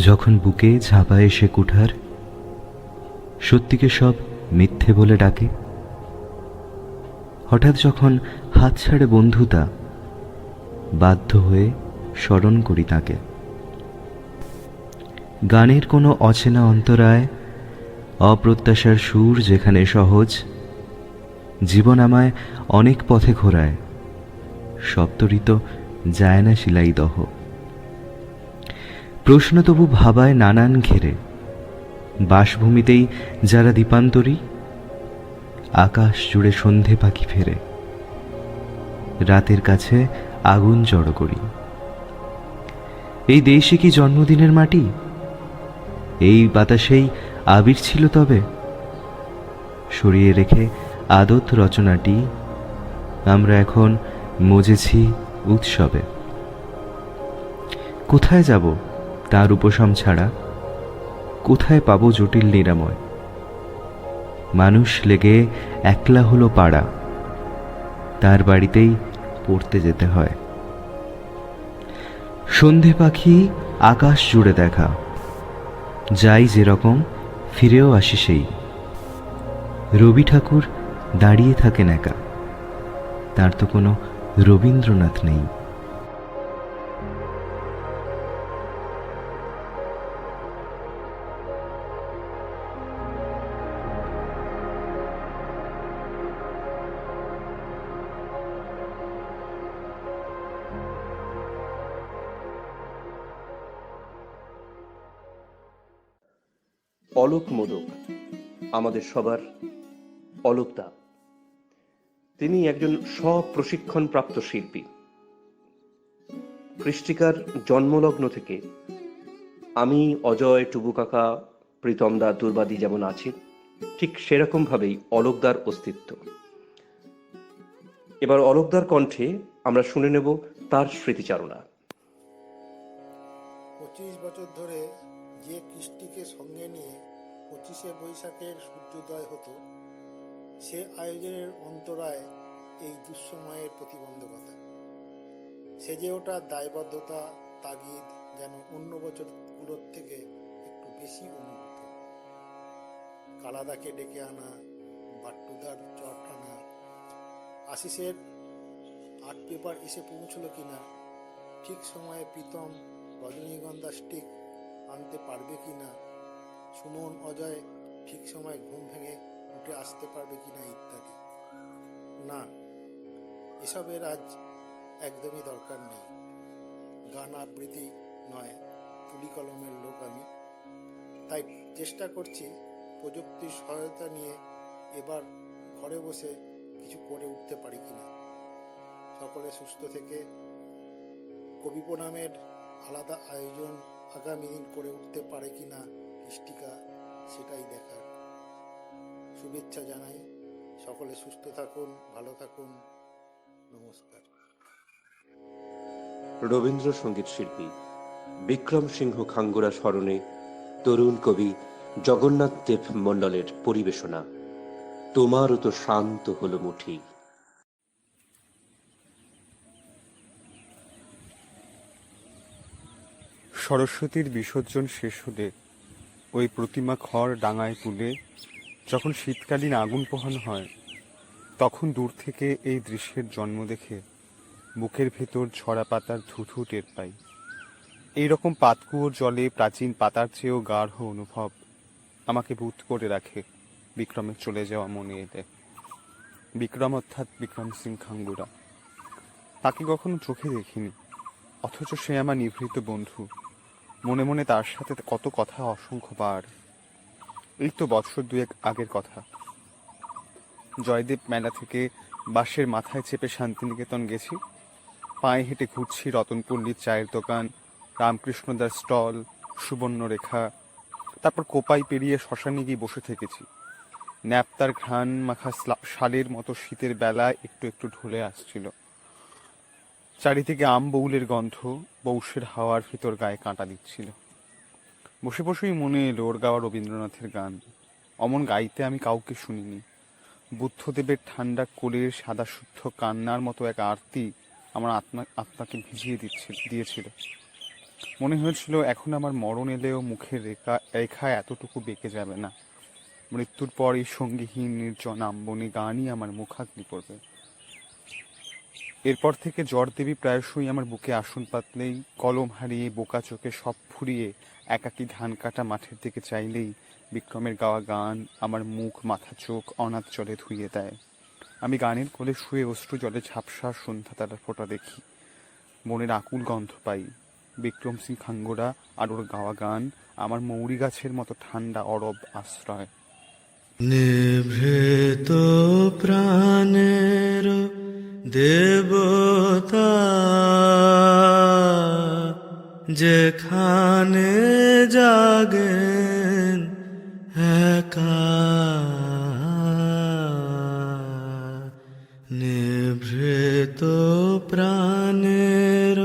যখন বুকে ঝাঁপায় সে কুঠার, সত্যিকে সব মিথ্যে বলে ডাকে, হঠাৎ যখন হাত ছাড়ে বন্ধুতা, বাধ্য হয়ে স্মরণ করি তাকে। গানের কোনো অচেনা অন্তরায়, অপ্রত্যাশার সুর যেখানে সহজ, জীবন আমায় অনেক পথে ঘোরায়, সপ্তরিত যায় না শিলাই দহ। প্রশ্ন তবু ভাবায় নানান ঘেরে, বাসভূমিতেই যারা দীপান্তরী, আকাশ জুড়ে সন্ধে পাখি ফেরে, রাতের কাছে আগুন জড়ো করি। এই দেশে কি জন্মদিনের মাটি? এই বাতাসেই আবির ছিল তবে? সরিয়ে রেখে আদত রচনাটি আমরা এখন মজেছি উৎসবে। কোথায় যাব তার উপশম ছাড়া? কোথায় পাবো জটিল নিরাময়? মানুষ লেগে একলা হলো পাড়া, তার বাড়িতেই পড়তে যেতে হয়। সন্ধে পাখি আকাশ জুড়ে দেখা, যাই যেরকম ফিরেও আসি সেই। রবি ঠাকুর দাঁড়িয়ে থাকেন একা, তার তো কোনো রবীন্দ্রনাথ নেই। অলোক মোদক আমাদের সবার অলোকদা। তিনি একজন স্বপ্রশিক্ষণপ্রাপ্ত শিল্পী। কৃষ্টিকার জন্মলগ্ন থেকে আমি, অজয়, টুবু কাকা, প্রীতমদা, দুর্বাদি যেমন আছি, ঠিক সেরকম ভাবেই অলোকদার অস্তিত্ব। এবার অলোকদার কণ্ঠে আমরা শুনে নেব তার স্মৃতিচারণা। 25 বছর ধরে যে কৃষ্টিকে সঙ্গে নিয়ে 25শে বৈশাখের সূর্যোদয় হতো, সে আয়োজনের অন্তরায় এই দুঃসময়ের প্রতিবন্ধকতা। সেজে ওঠা দায়বদ্ধতা, তাগিদ যেন অন্য বছরগুলোর থেকে একটু বেশি অনুভূত। কালাদাকে ডেকে আনা, বাট্টুদার চট আনা, আশিসের আর্ট পেপার এসে পৌঁছলো কিনা, ঠিক সময়ে প্রীতম রজনীগন্ধা স্টিক আনতে পারবে কিনা, সুমন, অজয় ঠিক সময় ঘুম ভেঙে উঠে আসতে পারবে কিনা ইত্যাদি। না, এসবের আজ একদমই দরকার নেই। গান আবৃত্তি নয়, তুলি কলমের লোক আমি। তাই চেষ্টা করছি প্রযুক্তির সহায়তা নিয়ে এবার ঘরে বসে কিছু করে উঠতে পারি কিনা। সকলে সুস্থ থেকে কবি প্রণামের আলাদা আয়োজন আগামী দিন করে উঠতে পারে কিনা কৃষ্টিকা, সেটাই দেখার। শুভেচ্ছা জানাই, সকলে সুস্থ থাকুন, ভালো থাকুন, নমস্কার। রবীন্দ্রসঙ্গীত শিল্পী বিক্রম সিংহ খাঙ্গুরা স্মরণে তরুণ কবি জগন্নাথ দেব মণ্ডলের পরিবেশনা তোমারও তো শান্ত হলো মুঠি। সরস্বতীর বিসর্জন শেষ হলে ওই প্রতিমা খড় ডাঙায় তুলে যখন শীতকালীন আগুন পোহানো হয়, তখন দূর থেকে এই দৃশ্যের জন্ম দেখে বুকের ভেতর ঝরা পাতার ধুধু টের পাই। এইরকম পাতকুয়োর জলে প্রাচীন পাতার চেয়েও গাঢ় অনুভব আমাকে বুঁদ করে রাখে। বিক্রমের চলে যাওয়া মনে এলে। বিক্রম অর্থাৎ বিক্রম সিং খাঙ্গুরা। তাকে কখনো চোখে দেখিনি, অথচ সে আমার নিভৃত বন্ধু। মনে মনে তার সাথে কত কথা অসংখ্যবার। এই তো বছর দুয়েক আগের কথা। জয়দেব মেলা থেকে বাসের মাথায় চেপে শান্তিনিকেতন গেছি। পায়ে হেঁটে ঘুরছি রতনপল্লীর চায়ের দোকান, রামকৃষ্ণদার স্টল, সুবর্ণরেখা। তারপর কোপাই পেরিয়ে শ্মশানে গিয়ে বসে থেকেছি। ন্যাপতার ঘ্রাণ মাখা শালের মতো শীতের বেলায় একটু একটু ঢলে আসছিল। চারিদিকে আম বউলের গন্ধ পৌষের হাওয়ার ভিতর গায়ে কাঁটা দিচ্ছিল। বসে বসেই মনে এলো ওর গাওয়া রবীন্দ্রনাথের গান। অমন গাইতে আমি কাউকে শুনিনি। বুদ্ধদেবের ঠান্ডা কোলের সাদা শুদ্ধ কান্নার মতো এক আরতি আমার আত্মাকে ভিজিয়ে দিয়েছিল। মনে হয়েছিল এখন আমার মরণ এলেও মুখের রেখা এতটুকু বেঁকে যাবে না। মৃত্যুর পর এই সঙ্গীহীন নির্জন আম্বনী গানই আমার মুখাগ্নি করবে। এরপর থেকে জ্বরদেবী প্রায়শই আমার বুকে আসন পাতলেই, কলম হারিয়ে বোকা চোখে সব ফুরিয়ে একাকী ধান কাটা মাঠের দিকে চাইলেই বিক্রমের গাওয়া গান আমার মুখ, মাথা, চোখ অনাথ জলে ধুইয়ে দেয়। আমি গানের কোলে শুয়ে অশ্রু জলে ঝাপসা সন্ধ্যা তারার ফোঁটা দেখি, মনের আকুল গন্ধ পাই। বিক্রম সিং খাঙ্গুরা আর ওর গাওয়া গান আমার মৌরি গাছের মতো ঠান্ডা অরব আশ্রয়। নিভৃত প্রাণের দেবতা যেখানে জাগেন একা, নিভৃত প্রাণের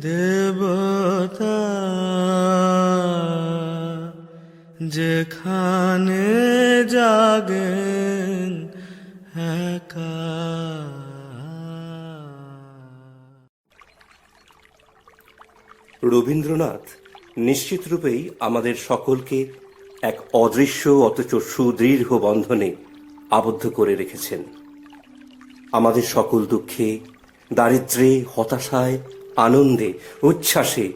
দেবতা যেখানে জাগেন একা। রবীন্দ্রনাথ নিশ্চিত রূপেই আমাদের সকলকে এক অদৃশ্য অথচ সুদৃঢ় বন্ধনে আবদ্ধ করে রেখেছেন। আমাদের সকল দুঃখে, দারিদ্র্যে, হতাশায়, আনন্দে, উচ্ছ্বাসে,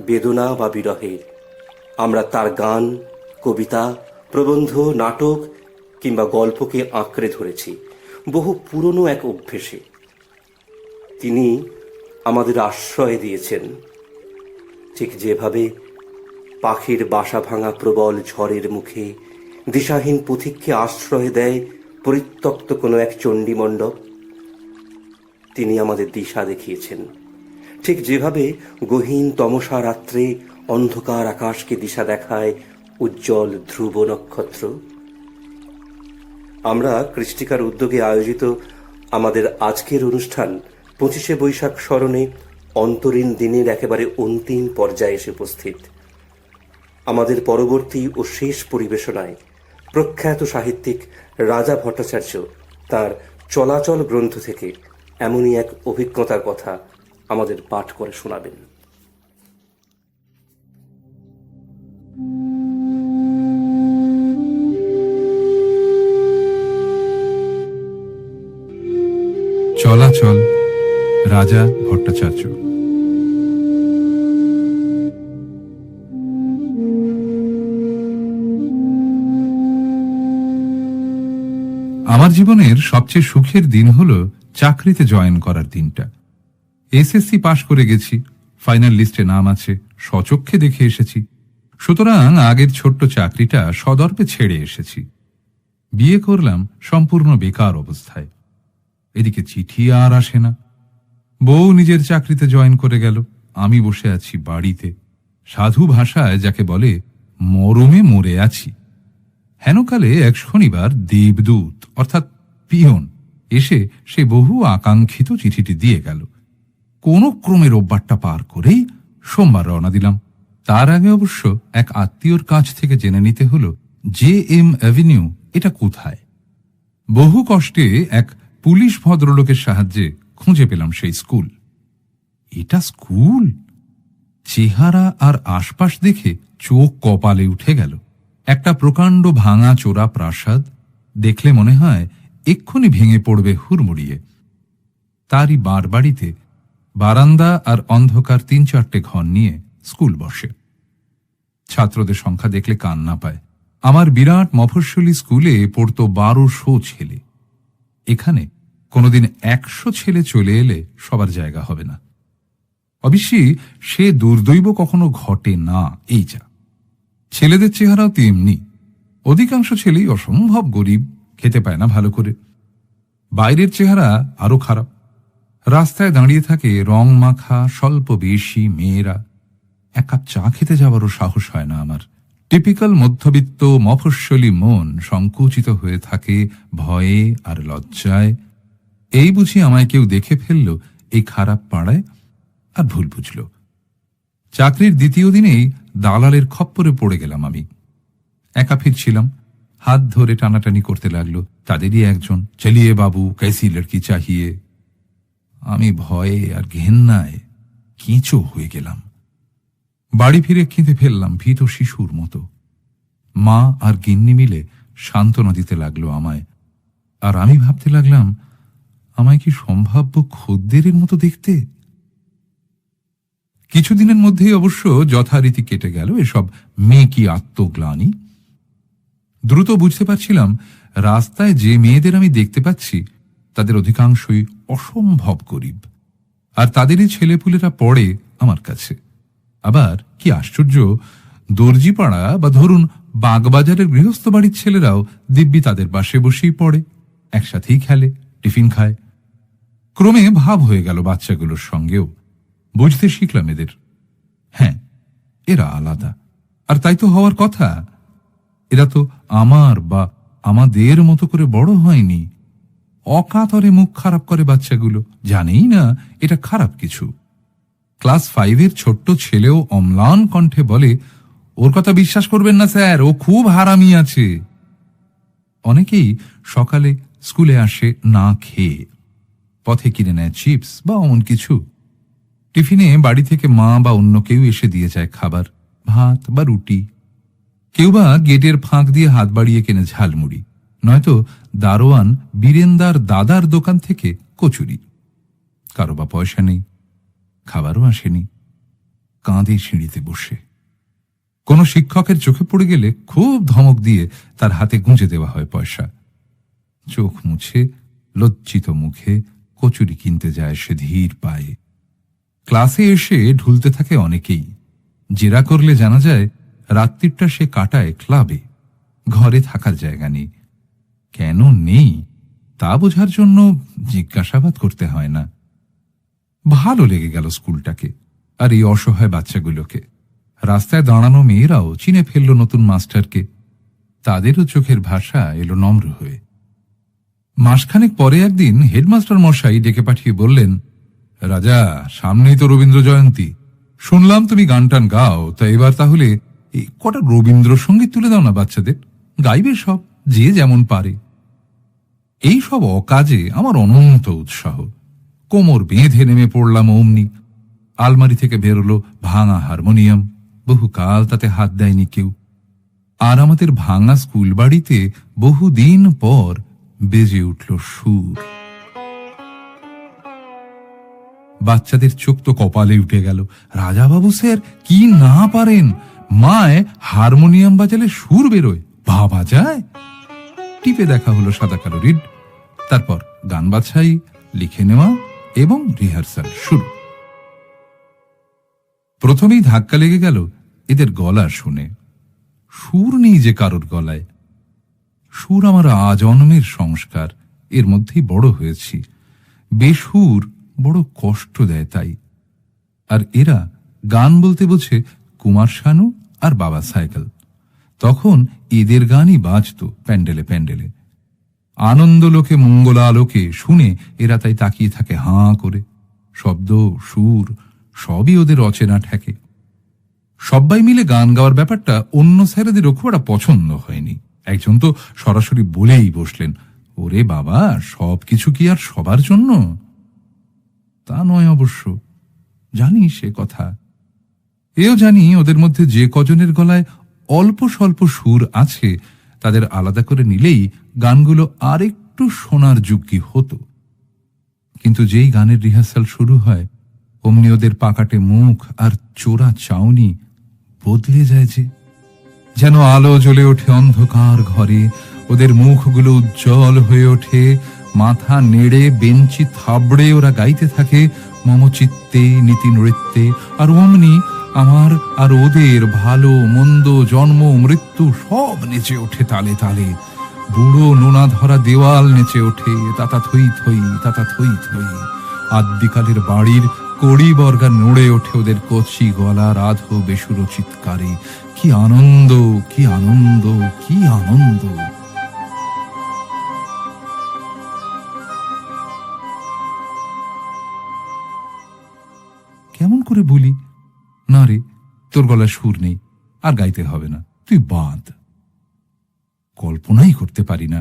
বেদনা বা বিরহে আমরা তার গান, কবিতা, প্রবন্ধ, নাটক কিংবা গল্পকে আঁকড়ে ধরেছি বহু পুরনো এক অভ্যেসে। তিনি আমাদের আশ্রয় দিয়েছেন, ঠিক যেভাবে পাখির বাসা ভাঙা প্রবল ঝড়ের মুখে দিশাহীন পথিককে আশ্রয় দেয় পরিত্যক্ত কোনো এক চণ্ডীমণ্ডপ। তিনি আমাদের দিশা দেখিয়েছেন, ঠিক যেভাবে গহীন তমসা রাত্রে অন্ধকার আকাশকে দিশা দেখায় উজ্জ্বল ধ্রুব নক্ষত্র। আমরা কৃষ্টিকার উদ্যোগে আয়োজিত আমাদের আজকের অনুষ্ঠান 25শে বৈশাখ স্মরণে অন্তরীণ দিনের একেবারে অন্তিম পর্যায়ে এসে উপস্থিত। আমাদের পরবর্তী ও শেষ পরিবেশনায় প্রখ্যাত সাহিত্যিক রাজা ভট্টাচার্য তার চলাচল গ্রন্থ থেকে এমনই এক অভিজ্ঞতার কথা আমাদের পাঠ করে শোনাবেন। চলাচল, রাজা ভট্টাচার্য। আমার জীবনের সবচেয়ে সুখের দিন হল চাকরিতে জয়েন করার দিনটা। এসএসসি পাশ করে গেছি, ফাইনাল লিস্টে নাম আছে, স্বচক্ষে দেখে এসেছি। সুতরাং আগের ছোট্ট চাকরিটা সদর্পে ছেড়ে এসেছি। বিয়ে করলাম সম্পূর্ণ বেকার অবস্থায়। এদিকে চিঠি আর আসে না। বউ নিজের চাকরিতে জয়েন করে গেল, আমি বসে আছি বাড়িতে, সাধু ভাষায় যাকে বলে মরমে মরে আছি। হেনকালে এক শনিবার দেবদূত অর্থাৎ পিয়ন এসে সে বহু আকাঙ্ক্ষিত চিঠিটি দিয়ে গেল। কোন ক্রমে রোববারটা পার করেই সোমবার রওনা দিলাম। তার আগে অবশ্য এক আত্মীয়র কাছ থেকে জেনে নিতে হলো JM অ্যাভিনিউ এটা কোথায়। বহু কষ্টে এক পুলিশ ভদ্রলোকের সাহায্যে খুঁজে পেলাম সেই স্কুল। এটা স্কুল? চেহারা আর আশপাশ দেখে চোখ কপালে উঠে গেল। একটা প্রকাণ্ড ভাঙা চোরা প্রাসাদ, দেখলে মনে হয় এক্ষুনি ভেঙে পড়বে হুড়মুড়িয়ে। তারই বাড়িতে বারান্দা আর অন্ধকার 3-4টে ঘর নিয়ে স্কুল বসে। ছাত্রদের সংখ্যা দেখলে কান্না পায়। আমার বিরাট মফস্বলী স্কুলে পড়তো 1200 ছেলে। এখানে কোনোদিন 100 ছেলে চলে এলে সবার জায়গা হবে না। অবশ্যই সে দুর্দৈব কখনো ঘটে না, এই যা। ছেলেদের চেহারাও তেমনি। অধিকাংশ ছেলেই অসম্ভব গরিব, খেতে পায় না ভালো করে। বাইরের চেহারা আরো খারাপ। রাস্তায় দাঁড়িয়ে থাকে রং মাখা স্বল্প বেশি মেয়েরা। এক কাপ চা খেতে যাওয়ারও সাহস হয় না আমার। টিপিক্যাল মধ্যবিত্ত মফস্বলী মন সংকুচিত হয়ে থাকে ভয়ে আর লজ্জায়। এই বুঝি আমায় কেউ দেখে ফেলল এই খারাপ পাড়ায়, আর ভুল বুঝল। চাকরির দ্বিতীয় দিনেই দালালের খপ্পরে পড়ে গেলাম আমি। একা ফিরছিলাম, হাত ধরে টানাটানি করতে লাগলো তাদেরই একজন, চলিয়ে বাবু कैसी लड़की चाहिए। আমি ভয়ে আর ঘেন্নায় কেঁচো হয়ে গেলাম। বাড়ি ফিরে খেতে ফেললাম ভীত শিশুর মতো। মা আর গিন্নি মিলে সান্ত্বনা দিতে লাগলো আমায়, আর আমি ভাবতে লাগলাম আমায় কি সম্ভাব্য খদ্দেরের মতো দেখতে। কিছুদিনের মধ্যেই অবশ্য যথারীতি কেটে গেল এসব মেকি আত্মগ্লানি। দ্রুত বুঝতে পারছিলাম রাস্তায় যে মেয়েদের আমি দেখতে পাচ্ছি তাদের অধিকাংশই অসম্ভব গরিব, আর তাদেরই ছেলেপুলেরা পড়ে আমার কাছে। আবার কি আশ্চর্য, দর্জিপাড়া বা ধরুন বাগবাজারের গৃহস্থ বাড়ির ছেলেরাও দিব্যি তাদের পাশে বসেই পড়ে, একসাথেই খেলে, টিফিন খায়। ক্রমে ভাব হয়ে গেল বাচ্চাগুলোর সঙ্গেও। বুঝতে শিখলাম এদের, হ্যাঁ এরা আলাদা, আর তাই তো হওয়ার কথা। এরা তো আমার বা আমাদের মতো করে বড় হয়নি। অকাতরে মুখ খারাপ করে বাচ্চাগুলো, জানেই না এটা খারাপ কিছু। ক্লাস 5-এর ছোট্ট ছেলেও অম্লান কণ্ঠে বলে, ওর কথা বিশ্বাস করবেন না স্যার, ও খুব হারামি আছে। অনেকেই সকালে স্কুলে আসে না খেয়ে, পথে কিনে নেয় চিপস বা অমন কিছু। টিফিনে বাড়ি থেকে মা বা অন্য কেউ এসে দিয়ে যায় খাবার, ভাত বা রুটি। কেউ বা গেটের ফাঁক দিয়ে হাত বাড়িয়ে কেনে ঝালমুড়ি, নয়তো দারোয়ান বীরেন্দার দাদার দোকান থেকে কচুরি। কারো বা পয়সা নেই, খাবারও আসেনি, কাঁদে সিঁড়িতে বসে। কোনো শিক্ষকের চোখে পড়ে গেলে খুব ধমক দিয়ে তার হাতে গুঁজে দেওয়া হয় পয়সা। চোখ মুছে লজ্জিত মুখে কচুরি কিনতে যায় সে ধীর পায়ে। ক্লাসে এসে ঢুলতে থাকে অনেকেই। জেরা করলে জানা যায় রাত্রিটা সে কাটায় ক্লাবে, ঘরে থাকার জায়গা নেই। কেন নেই তা বোঝার জন্য জিজ্ঞাসাবাদ করতে হয় না। ভালো লেগে গেল স্কুলটাকে আর এই অসহায় বাচ্চাগুলোকে। রাস্তায় দাঁড়ানো মেয়েরাও চিনে ফেলল নতুন মাস্টারকে। তাদেরও চোখের ভাষা এলো নম্র হয়ে। মাসখানেক পরে একদিন হেডমাস্টার মশাই ডেকে পাঠিয়ে বললেন, রাজা, সামনেই তো রবীন্দ্র জয়ন্তী, শুনলাম তুমি গান টান গাও, তা এবার তাহলে কটা রবীন্দ্রসঙ্গীত তুলে দাও না বাচ্চাদের, গাইবে সব যে যেমন পারে। এই সব অকাজে আমার অনন্ত উৎসাহ। কোমর বেঁধে নেমে পড়লাম অমনি। আলমারি থেকে বেরোলো ভাঙা হারমোনিয়াম, বহুকাল তাতে হাত দেয়নি কেউ। আর আমাদের ভাঙা স্কুল বাড়িতে বহুদিন পর বেজে উঠল সুর। বাচ্চাদের চোখ তো কপালে উঠে গেল। রাজাবাবু স্যার কি না পারেন, মায় হারমোনিয়াম বাজালে সুর বেরোয়, ভাবা যায়? টিপে দেখা হলো সাদা কালো রিড, তারপর গান বাছাই, লিখে নেওয়া এবং রিহার্সাল শুরু। প্রথমেই ধাক্কা লেগে গেল এদের গলা শুনে। সুর নেই যে কারোর গলায়। সুর আমার আজন্মের সংস্কার, এর মধ্যেই বড় হয়েছি। বেসুর বড় কষ্ট দেয় তাই। আর এরা গান বলতে বোঝে কুমার শানু আর বাবা সাইকেল। তখন এদের গানই বাজত প্যান্ডেলে প্যান্ডেলে। আনন্দ লোকে মঙ্গলালোকে শুনে এরা তাই তাকিয়ে থাকে হাঁ করে। শব্দ সুর সবই ওদের অচেনা ঠেকে। সবাই মিলে গান গাওয়ার ব্যাপারটা অন্য স্যারেদেরও খুব একটা পছন্দ হয়নি। একজন তো সরাসরি বলেই বসলেন, ওরে বাবা, সবকিছু কি আর সবার জন্য? তা নয় অবশ্য, জানি সে কথা। এও জানি ওদের মধ্যে যে কজনের গলায় অল্প স্বল্প সুর আছে তাদের আলাদা করে নিলেই গানগুলো আরেকটু শোনার যোগ্য হতো। কিন্তু যেই গানের রিহার্সাল শুরু হয় অমনি ওদের পাকাটে মুখ আর চোরা চাউনি বদলে যায়, যেন আলো জ্বলে ওঠে অন্ধকার ঘরে, ওদের মুখগুলো উজ্জ্বল হয়ে ওঠে, মাথা নেড়ে বেঞ্চি থাবড়ে ওরা গাইতে থাকে মম চিত্তে নীতি নৃত্যে। আর অমনি আমার আর ওদের ভালো মন্দ জন্ম মৃত্যু সব নেচে ওঠে তালে তালে। বুড়ো নোনা ধরা দেওয়াল নেচে ওঠে তাতা থই থই, তাতা থই থই। আদ্যিকালের বাড়ির কড়ি বর্গা নড়ে ওঠে ওদের কচি গলা রাধো বেসুরো চিৎকারে। কি আনন্দ, কি আনন্দ, কি আনন্দ! কেমন করে বলি, না রে তোর গলায় সুর নেই, আর গাইতে হবে না, তুই বাঁধ। কল্পনাই করতে পারি না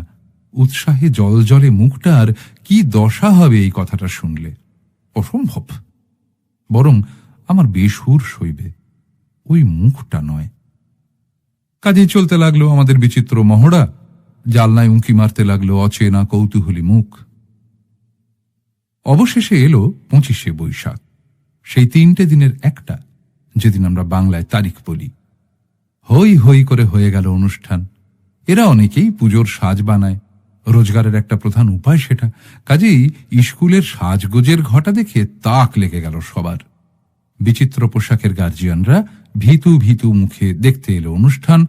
উৎসাহে জল জলে মুখটার কি দশা হবে এই কথাটা শুনলে। অসম্ভব। বরং আমার বেসুর সইবে, ওই মুখটা নয়। কাজেই চলতে লাগলো আমাদের বিচিত্র মহড়া। জালনায় উঁকি মারতে লাগলো অচেনা কৌতূহলী মুখ। অবশেষে এলো 25শে বৈশাখ, সেই 3টে দিনের একটা, যেদিন আমরা বাংলায় তারিখ বলি। হই হই করে হয়ে গেল অনুষ্ঠান। এরা অনেকেই পুজোর সাজ বানায়, রোজগারের একটা প্রধান উপায় সেটা। কাজেই স্কুলের সাজগোজের ঘটা দেখে তাক লেগে গেল সবার। বিচিত্র পোশাকের গার্জিয়ানরা ভীতু ভীতু মুখে দেখতে এলো অনুষ্ঠান,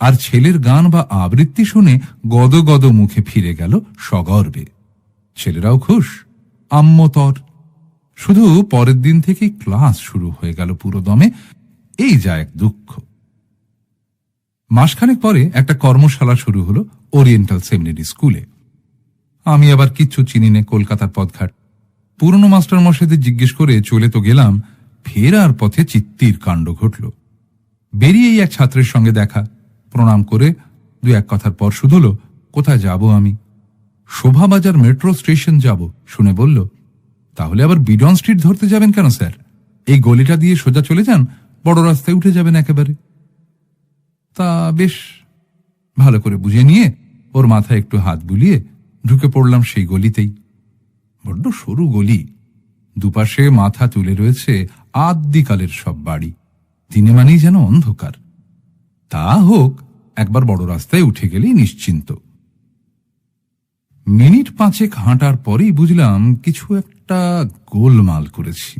আর ছেলের গান বা আবৃত্তি শুনে গদ গদ মুখে ফিরে গেল সগর্বে। ছেলেরাও খুশ, আম্মতর। শুধু পরের দিন থেকেই ক্লাস শুরু হয়ে গেল পুরো দমে। এই যা এক দুঃখ। মাসখানেক পরে একটা কর্মশালা শুরু হলো ওরিয়েন্টাল সেমিনারি স্কুলে। আমি আবার কিচ্ছু চিনি নে কলকাতার পথঘাট। পুরনো মাস্টার মশাইদের জিজ্ঞেস করে চলে তো গেলাম, ফেরার পথে চিত্তির কাণ্ড ঘটল। বেরিয়েই এক ছাত্রের সঙ্গে দেখা, প্রণাম করে 2-1 কথার পর শুধল, কোথায় যাব আমি? শোভাবাজার মেট্রো স্টেশন যাব। শুনে বলল, তাহলে আবার বিডন স্ট্রিট ধরতে যাবেন কেন স্যার? এই গলিটা দিয়ে সোজা চলে যান, বড় রাস্তায় উঠে যাবেন একেবারে। তা বেশ, ভালো করে বুঝে নিয়ে ওর মাথায় একটু হাত বুলিয়ে ঢুকে পড়লাম সেই গলিতেই। বড্ড সরু গলি, দুপাশে মাথা তুলে রয়েছে আদ্যিকালের সব বাড়ি, দিনে মানেই যেন অন্ধকার। তা হোক, একবার বড় রাস্তায় উঠে গেলেই নিশ্চিন্ত। মিনিট 5 হাঁটার পরেই বুঝলাম কিছু একটা গোলমাল করেছি।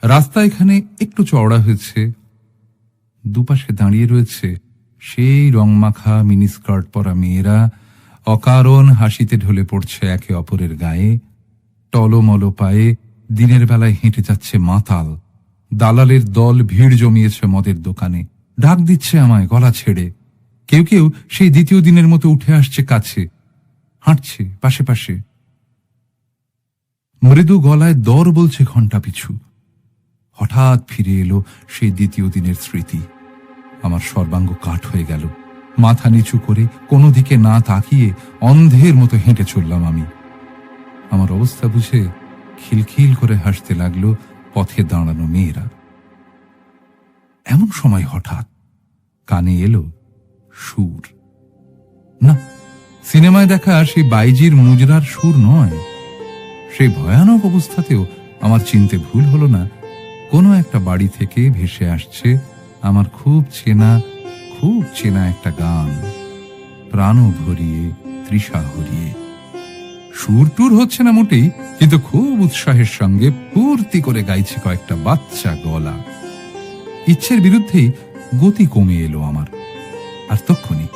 রাস্তা এখানে একটু চওড়া হয়েছে, দুপাশে দাঁড়িয়ে রয়েছে সেই রংমাখা মিনিস্কার্ট পরা মেয়েরা, অকারণ হাসিতে ঢলে পড়ছে একে অপরের গায়ে। টলমল পায়ে দিনের বেলায় হেঁটে যাচ্ছে মাতাল। দালালের দল ভিড় জমিয়েছে মদের দোকানে, ডাক দিচ্ছে আমায় গলা ছেড়ে। কেউ কেউ সেই দ্বিতীয় দিনের মতো উঠে আসছে কাছে, হাঁটছে পাশে পাশে। মৃদু গলায় দর বলছে ঘণ্টা পিছু। হঠাৎ ফিরে এলো সেই দ্বিতীয় দিনের স্মৃতি। আমার সর্বাঙ্গ কাঠ হয়ে গেল। মাথা নিচু করে কোনো দিকে না তাকিয়ে অন্ধের মতো হেঁটে চললাম আমি। আমার অবস্থা বুঝে খিলখিল করে হাসতে লাগলো পথে দাঁড়ানো মেয়েরা। এমন সময় হঠাৎ কানে এলো সুর। না, সিনেমায় দেখা সেই বাইজির মুজরার সুর নয়। সেই ভয়ানক অবস্থাতেও আমার চিনতে ভুল হলো না, কোনো একটা বাড়ি থেকে ভেসে আসছে আমার খুব চেনা একটা গান, প্রাণ ভরিয়ে তৃষা হরিয়ে। সুর টুর হচ্ছে না মোটেই, কিন্তু খুব উৎসাহের সঙ্গে ফুর্তি করে গাইছে কয়েকটা বাচ্চা গলা। ইচ্ছের বিরুদ্ধেই গতি কমে এলো আমার। আর তক্ষুনি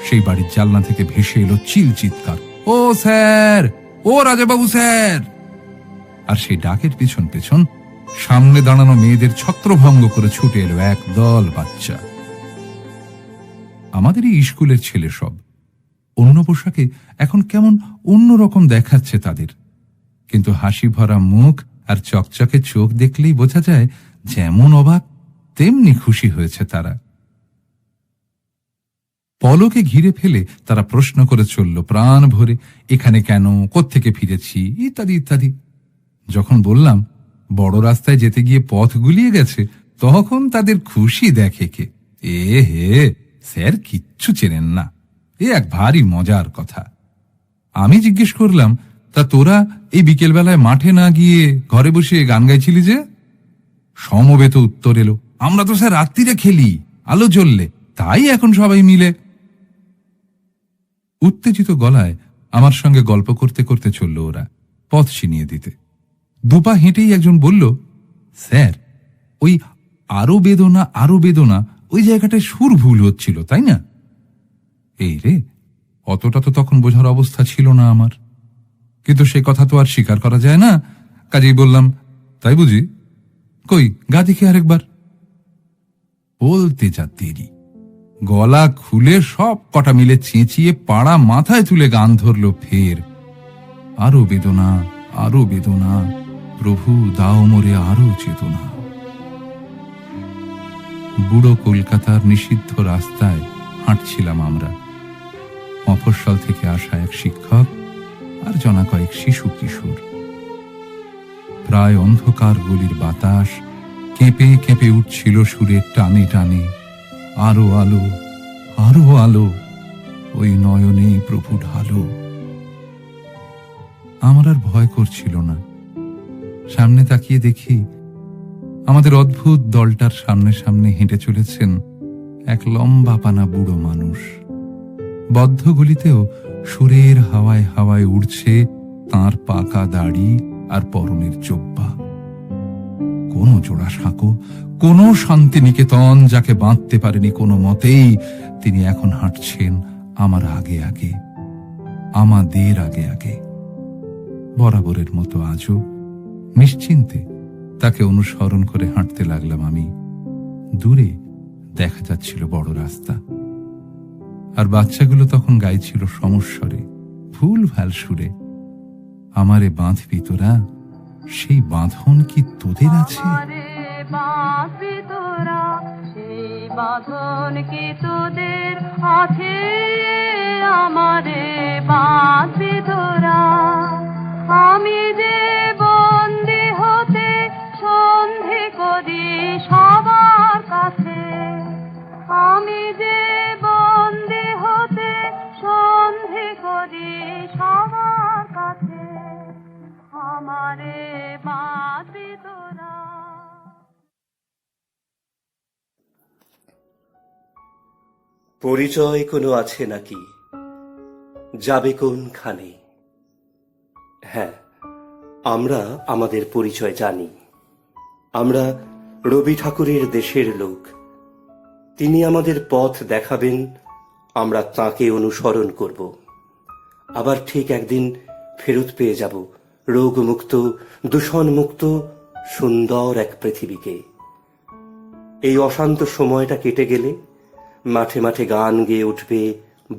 সেই বাড়ির জানলা থেকে ভেসে এলো চিল চিৎকার, ও স্যার, ও রাজাবাবু স্যার! আর সেই ডাকের পিছন পেছন সামনে দাঁড়ানো মেয়েদের ছত্রভঙ্গ করে ছুটে এলো এক দল বাচ্চা। আমাদেরই স্কুলের ছেলে সব। অন্য পোশাকে এখন কেমন অন্যরকম দেখাচ্ছে তাদের, কিন্তু হাসি ভরা মুখ আর চকচকে চোখ দেখলেই বোঝা যায় যেমন অবাক তেমনি খুশি হয়েছে তারা। পলকে ঘিরে ফেলে তারা প্রশ্ন করে চলল প্রাণ ভরে, এখানে কেন, কোত্থেকে ফিরেছি, ইত্যাদি ইত্যাদি। যখন বললাম বড় রাস্তায় যেতে গিয়ে পথ গুলিয়ে গেছে, তখন তাদের খুশি দেখে কে। হে, স্যার কিচ্ছু চেনেন না, এ এক ভারী মজার কথা। আমি জিজ্ঞেস করলাম, তা তোরা এই বিকেলবেলায় মাঠে না গিয়ে ঘরে বসে গান গাইছিলি যে? সমবেত উত্তর এলো, আমরা তো স্যার রাত্রিরে খেলি, আলো জ্বললে, তাই এখন সবাই মিলে। উত্তেজিত গলায় আমার সঙ্গে গল্প করতে করতে চলল ওরা, পথ চিনিয়ে দিতে। দুপা হেঁটেই একজন বলল, স্যার, ওই আরো বেদনা ওই জায়গাটায় সুর ভুল হচ্ছিল, তাই না? এই রে, অতটা তো তখন বোঝার অবস্থা ছিল না আমার, কিন্তু সে কথা তো আর স্বীকার করা যায় না। কাজেই বললাম, তাই বুঝি, কই গা দেখি আরেকবার। বলতে যা দেরি, গলা খুলে সব কটা মিলে চেঁচিয়ে পাড়া মাথায় তুলে গান ধরল ফের, আরো বেদনা, প্রভু দাও মোরে আরো চেতনা। বুড়ো কলকাতার নিষিদ্ধ রাস্তায় হাঁটছিলাম আমরা। মফস্বল থেকে আসা এক শিক্ষক আর জনা কয়েক শিশু কিশোর। প্রায় অন্ধকার গলির বাতাস কেঁপে কেঁপে উঠছিল সুরের টানে টানে, আরো আলো, ওই নয়নে প্রভু ঢালো। আমার আর ভয় করছিল না। সামনে তাকিয়ে দেখি আমাদের অদ্ভুত দলটার সামনে সামনে হেঁটে চলেছেন এক লম্বা পানা বুড়ো মানুষ। বদ্ধ গলিতেও সুরের হাওয়ায় হাওয়ায় উড়ছে তাঁর পাকা দাড়ি আর পরনের জোব্বা। কোন জোড়া সাঁকো, কোন শান্তিনিকেতন যাকে বাঁধতে পারেনি কোনো মতেই, তিনি এখন হাঁটছেন আমার আগে আগে, আমাদের আগে আগে। বরাবরের মতো আজও নিশ্চিন্তে তাকে অনুসরণ করে হাঁটতে লাগলাম আমি। দূরে দেখা যাচ্ছিল বড় রাস্তা, আর বাচ্চাগুলো তখন গাইছিল সমস্বরে, ভুল ভাল সুরে, আমারে বাঁধবি তোরা, সেই বাঁধন কি তোদের আছে? বাঁধবি তোরা, সেই বাঁধন কি তোদের আছে? আমারে বাঁধবি তোরা, আমি যে বন্দি হতে সন্ধি করি সবার কাছে, আমি যে বন্দি হতে সন্ধি করি সবার কাছে, আমারে বাঁধবি তোরা। পরিচয় কোনো আছে নাকি, যাবে কোনখানে? হ্যাঁ, আমরা আমাদের পরিচয় জানি। আমরা রবি ঠাকুরের দেশের লোক। তিনি আমাদের পথ দেখাবেন, আমরা তাঁকে অনুসরণ করব। আবার ঠিক একদিন ফেরত পেয়ে যাব রোগমুক্ত, দূষণমুক্ত, সুন্দর এক পৃথিবীকে। এই অশান্ত সময়টা কেটে গেলে মাঠে মাঠে গান গেয়ে উঠবে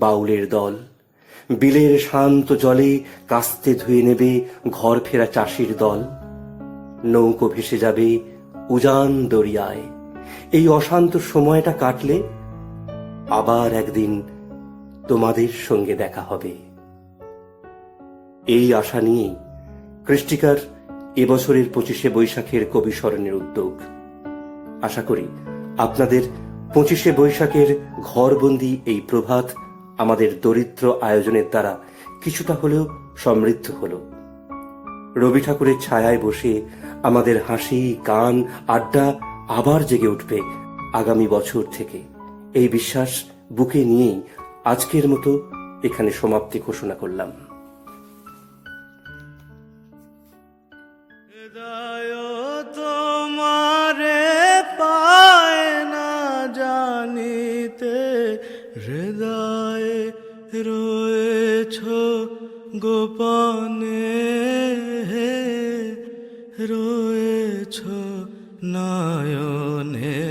বাউলের দল, বিলের শান্ত জলে কাস্তে ধুয়ে নেবে ঘর ফেরা চাষির দল, নৌকো ভেসে যাবে উজান দরিয়ায়। এই অশান্ত সময়টা কাটলে আবার একদিন তোমাদের সঙ্গে দেখা হবে। এই আশা নিয়েই কৃষ্টিকার এবছরের 25শে বৈশাখের কবি স্মরণের উদ্যোগ। আশা করি আপনাদের 25শে বৈশাখের ঘরবন্দি এই প্রভাত আমাদের দরিদ্র আয়োজনের দ্বারা কিছুটা হলেও সমৃদ্ধ হল। রবি ঠাকুরের ছায়ায় বসে আমাদের হাসি, গান, আড্ডা আবার জেগে উঠবে আগামী বছর থেকে। এই বিশ্বাস বুকে নিয়েই আজকের মতো এখানে সমাপ্তি ঘোষণা করলাম। তোমারে পায় না জানিতে, হৃদয়ে রয়েছ গোপনে, রয়েছ নয়নে।